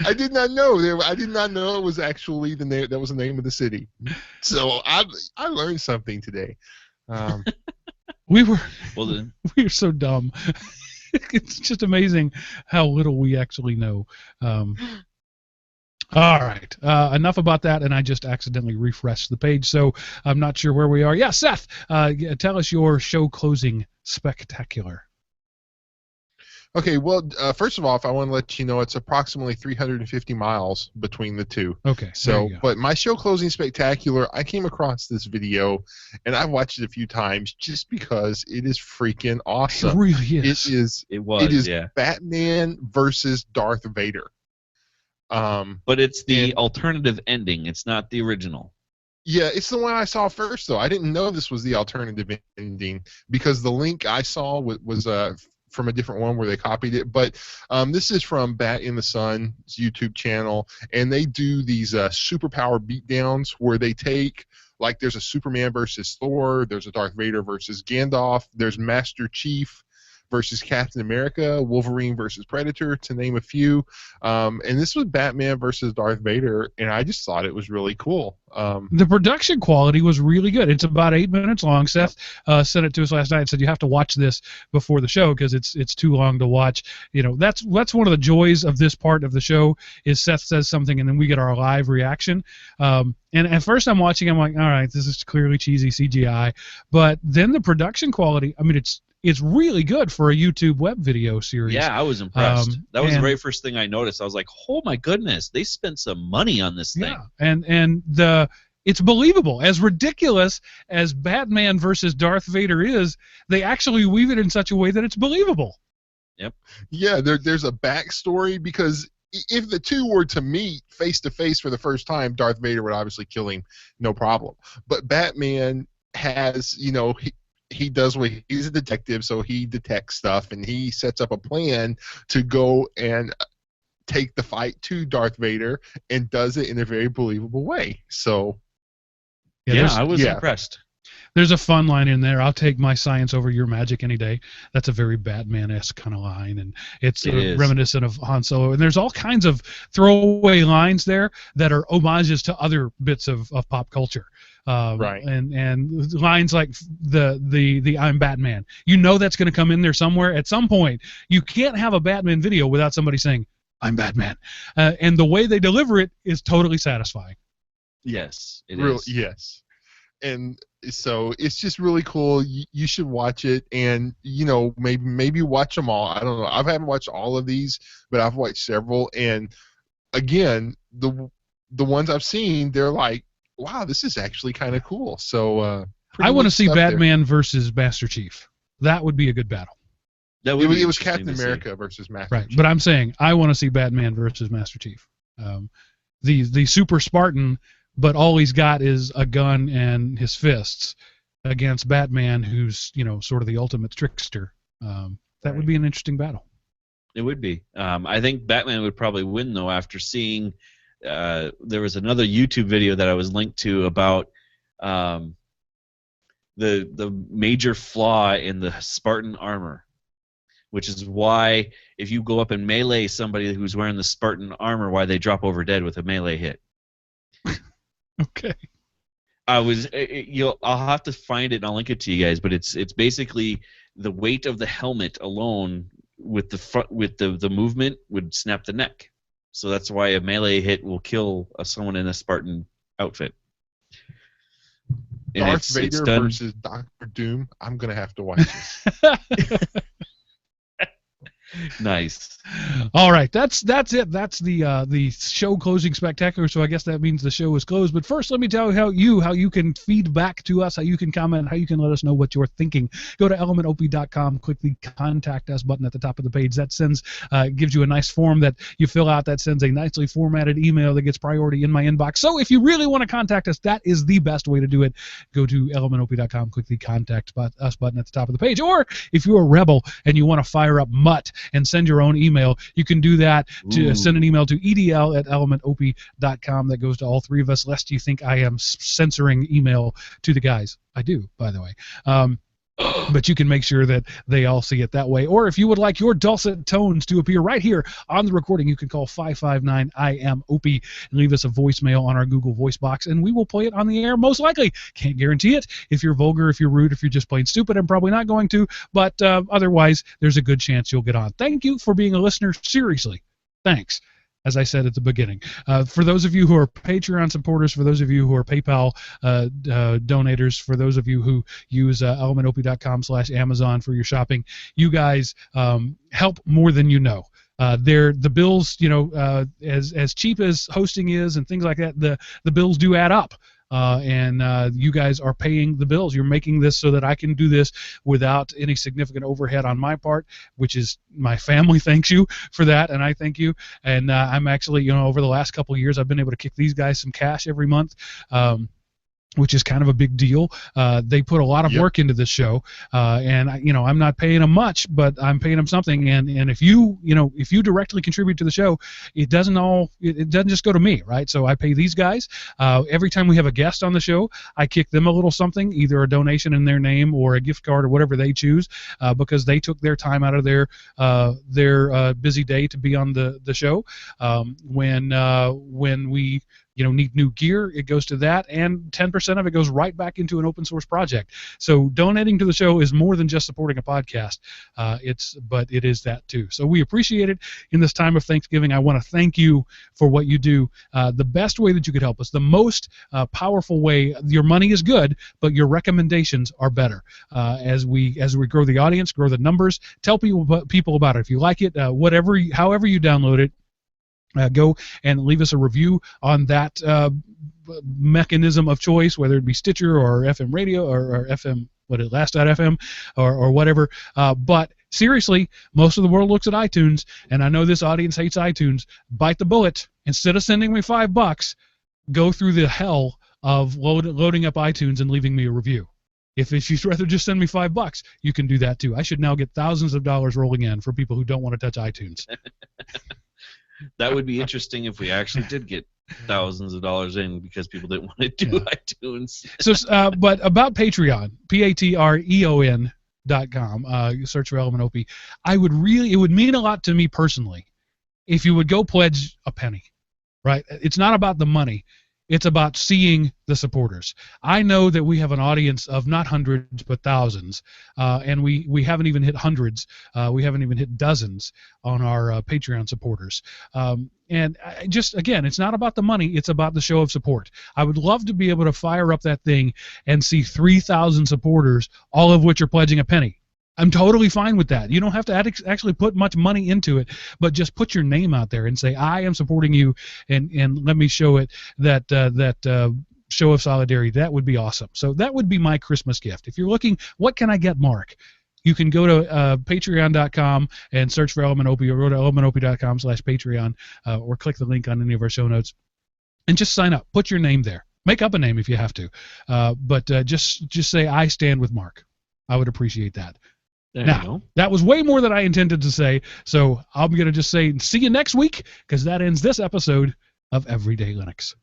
I did not know. I did not know it was actually the name. That was the name of the city. So I learned something today. We were so dumb. It's just amazing how little we actually know. All right. Enough about that, and I just accidentally refreshed the page, so I'm not sure where we are. Yeah, Seth, tell us your show closing spectacular. Okay, well, first of all, if I want to let you know, it's approximately 350 miles between the two. Okay. So, but my show closing spectacular, I came across this video, and I've watched it a few times just because it is freaking awesome. It really is. It was. Batman versus Darth Vader. But it's the alternative ending. It's not the original. Yeah, it's the one I saw first, though. I didn't know this was the alternative ending because the link I saw was from a different one where they copied it. But this is from Bat in the Sun's YouTube channel, and they do these superpower beatdowns where they take, like, there's a Superman versus Thor, there's a Darth Vader versus Gandalf, there's Master Chief versus Captain America, Wolverine versus Predator, to name a few. And this was Batman versus Darth Vader, and I just thought it was really cool. The production quality was really good. It's about 8 minutes long. Seth sent it to us last night and said you have to watch this before the show because it's too long to watch. That's one of the joys of this part of the show is Seth says something and then we get our live reaction. And at first I'm watching, I'm like, all right, this is clearly cheesy CGI. But then the production quality, I mean, it's really good for a YouTube web video series. Yeah, I was impressed. That was the very first thing I noticed. I was like, oh my goodness, they spent some money on this thing. Yeah, and it's believable. As ridiculous as Batman versus Darth Vader is, they actually weave it in such a way that it's believable. Yep. Yeah, there's a backstory because if the two were to meet face to face for the first time, Darth Vader would obviously kill him, no problem. But Batman has, he does what he's a detective, so he detects stuff, and he sets up a plan to go and take the fight to Darth Vader, and does it in a very believable way. So, I was impressed. There's a fun line in there. I'll take my science over your magic any day. That's a very Batman-esque kind of line, and it's reminiscent of Han Solo. And there's all kinds of throwaway lines there that are homages to other bits of pop culture. Right. And lines like the I'm Batman. That's going to come in there somewhere at some point. You can't have a Batman video without somebody saying I'm Batman, and the way they deliver it is totally satisfying. Yes, it is. Yes, and so it's just really cool. You should watch it, and maybe watch them all. I don't know. I haven't watched all of these, but I've watched several, and again, the ones I've seen, they're like, wow, this is actually kind of cool. So I want to see Batman versus Master Chief. That would be a good battle. It was Captain America versus Master Chief. But I'm saying I want to see Batman versus Master Chief. The super Spartan, but all he's got is a gun and his fists against Batman, who's sort of the ultimate trickster. That would be an interesting battle. It would be. I think Batman would probably win though after seeing. There was another YouTube video that I was linked to about the major flaw in the Spartan armor, which is why if you go up and melee somebody who's wearing the Spartan armor, why they drop over dead with a melee hit. Okay. I'll have to find it and I'll link it to you guys, but it's basically the weight of the helmet alone with the movement would snap the neck. So that's why a melee hit will kill someone in a Spartan outfit. And Darth Vader versus Dr. Doom. I'm gonna have to watch this. Nice. All right, that's it. That's the show closing spectacular. So I guess that means the show is closed. But first, let me tell you how you can feed back to us, how you can comment, how you can let us know what you're thinking. Go to elementop.com, click the Contact Us button at the top of the page. That sends gives you a nice form that you fill out. That sends a nicely formatted email that gets priority in my inbox. So if you really want to contact us, that is the best way to do it. Go to elementop.com, click the Contact Us button at the top of the page. Or if you're a rebel and you want to fire up Mutt and send your own email, you can do that. To send an email to edl@elementop.com. That goes to all three of us, lest you think I am censoring email to the guys. I do, by the way. But you can make sure that they all see it that way. Or if you would like your dulcet tones to appear right here on the recording, you can call 559-I-AM-OPIE and leave us a voicemail on our Google Voice box, and we will play it on the air most likely. Can't guarantee it. If you're vulgar, if you're rude, if you're just plain stupid, I'm probably not going to. But otherwise, there's a good chance you'll get on. Thank you for being a listener. Seriously. Thanks. As I said at the beginning. For those of you who are Patreon supporters, for those of you who are PayPal donators, for those of you who use elementop.com/Amazon for your shopping, you guys help more than you know. The bills, as cheap as hosting is and things like that, the bills do add up. And you guys are paying the bills. You're making this so that I can do this without any significant overhead on my part, which is my family thanks you for that, and I thank you. And I'm actually, over the last couple of years, I've been able to kick these guys some cash every month. Which is kind of a big deal. They put a lot of work into this show, and I'm not paying them much, but I'm paying them something. And if you directly contribute to the show, it doesn't just go to me, right? So I pay these guys. Every time we have a guest on the show, I kick them a little something, either a donation in their name or a gift card or whatever they choose, because they took their time out of their busy day to be on the show. When we need new gear, it goes to that, and 10% of it goes right back into an open source project. So donating to the show is more than just supporting a podcast. But it is that too. So we appreciate it in this time of Thanksgiving. I want to thank you for what you do. The best way that you could help us, the most powerful way, your money is good, but your recommendations are better. As we grow the audience, grow the numbers, tell people about it. If you like it, however you download it, go and leave us a review on that mechanism of choice, whether it be Stitcher or FM radio or FM, Last.fm or whatever. But seriously, most of the world looks at iTunes, and I know this audience hates iTunes. Bite the bullet. Instead of sending me $5, go through the hell of loading up iTunes and leaving me a review. If you'd rather just send me $5, you can do that too. I should now get thousands of dollars rolling in for people who don't want to touch iTunes. That would be interesting if we actually did get thousands of dollars in because people didn't want to do iTunes. So, but about Patreon, patreon.com, search for Element OP. It would mean a lot to me personally if you would go pledge a penny, right? It's not about the money. It's about seeing the supporters. I know that we have an audience of not hundreds but thousands, and we haven't even hit hundreds. We haven't even hit dozens on our Patreon supporters. And again, it's not about the money. It's about the show of support. I would love to be able to fire up that thing and see 3,000 supporters, all of which are pledging a penny. I'm totally fine with that. You don't have to actually put much money into it, but just put your name out there and say, I am supporting you, and let me show it that show of solidarity. That would be awesome. So that would be my Christmas gift. If you're looking, what can I get Mark? You can go to patreon.com and search for Element OP, or go to elementop.com/Patreon, or click the link on any of our show notes and just sign up. Put your name there. Make up a name if you have to, but just say, I stand with Mark. I would appreciate that. Now, that was way more than I intended to say, so I'm going to just say see you next week, because that ends this episode of Everyday Linux.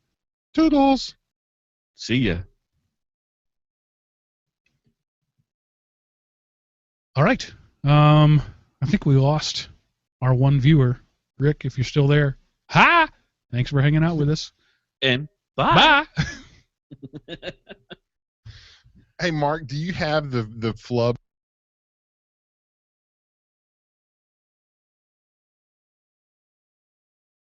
Toodles. See ya. All right. I think we lost our one viewer. Rick, if you're still there, hi! Thanks for hanging out with us. And bye! Bye! Hey, Mark, do you have the flub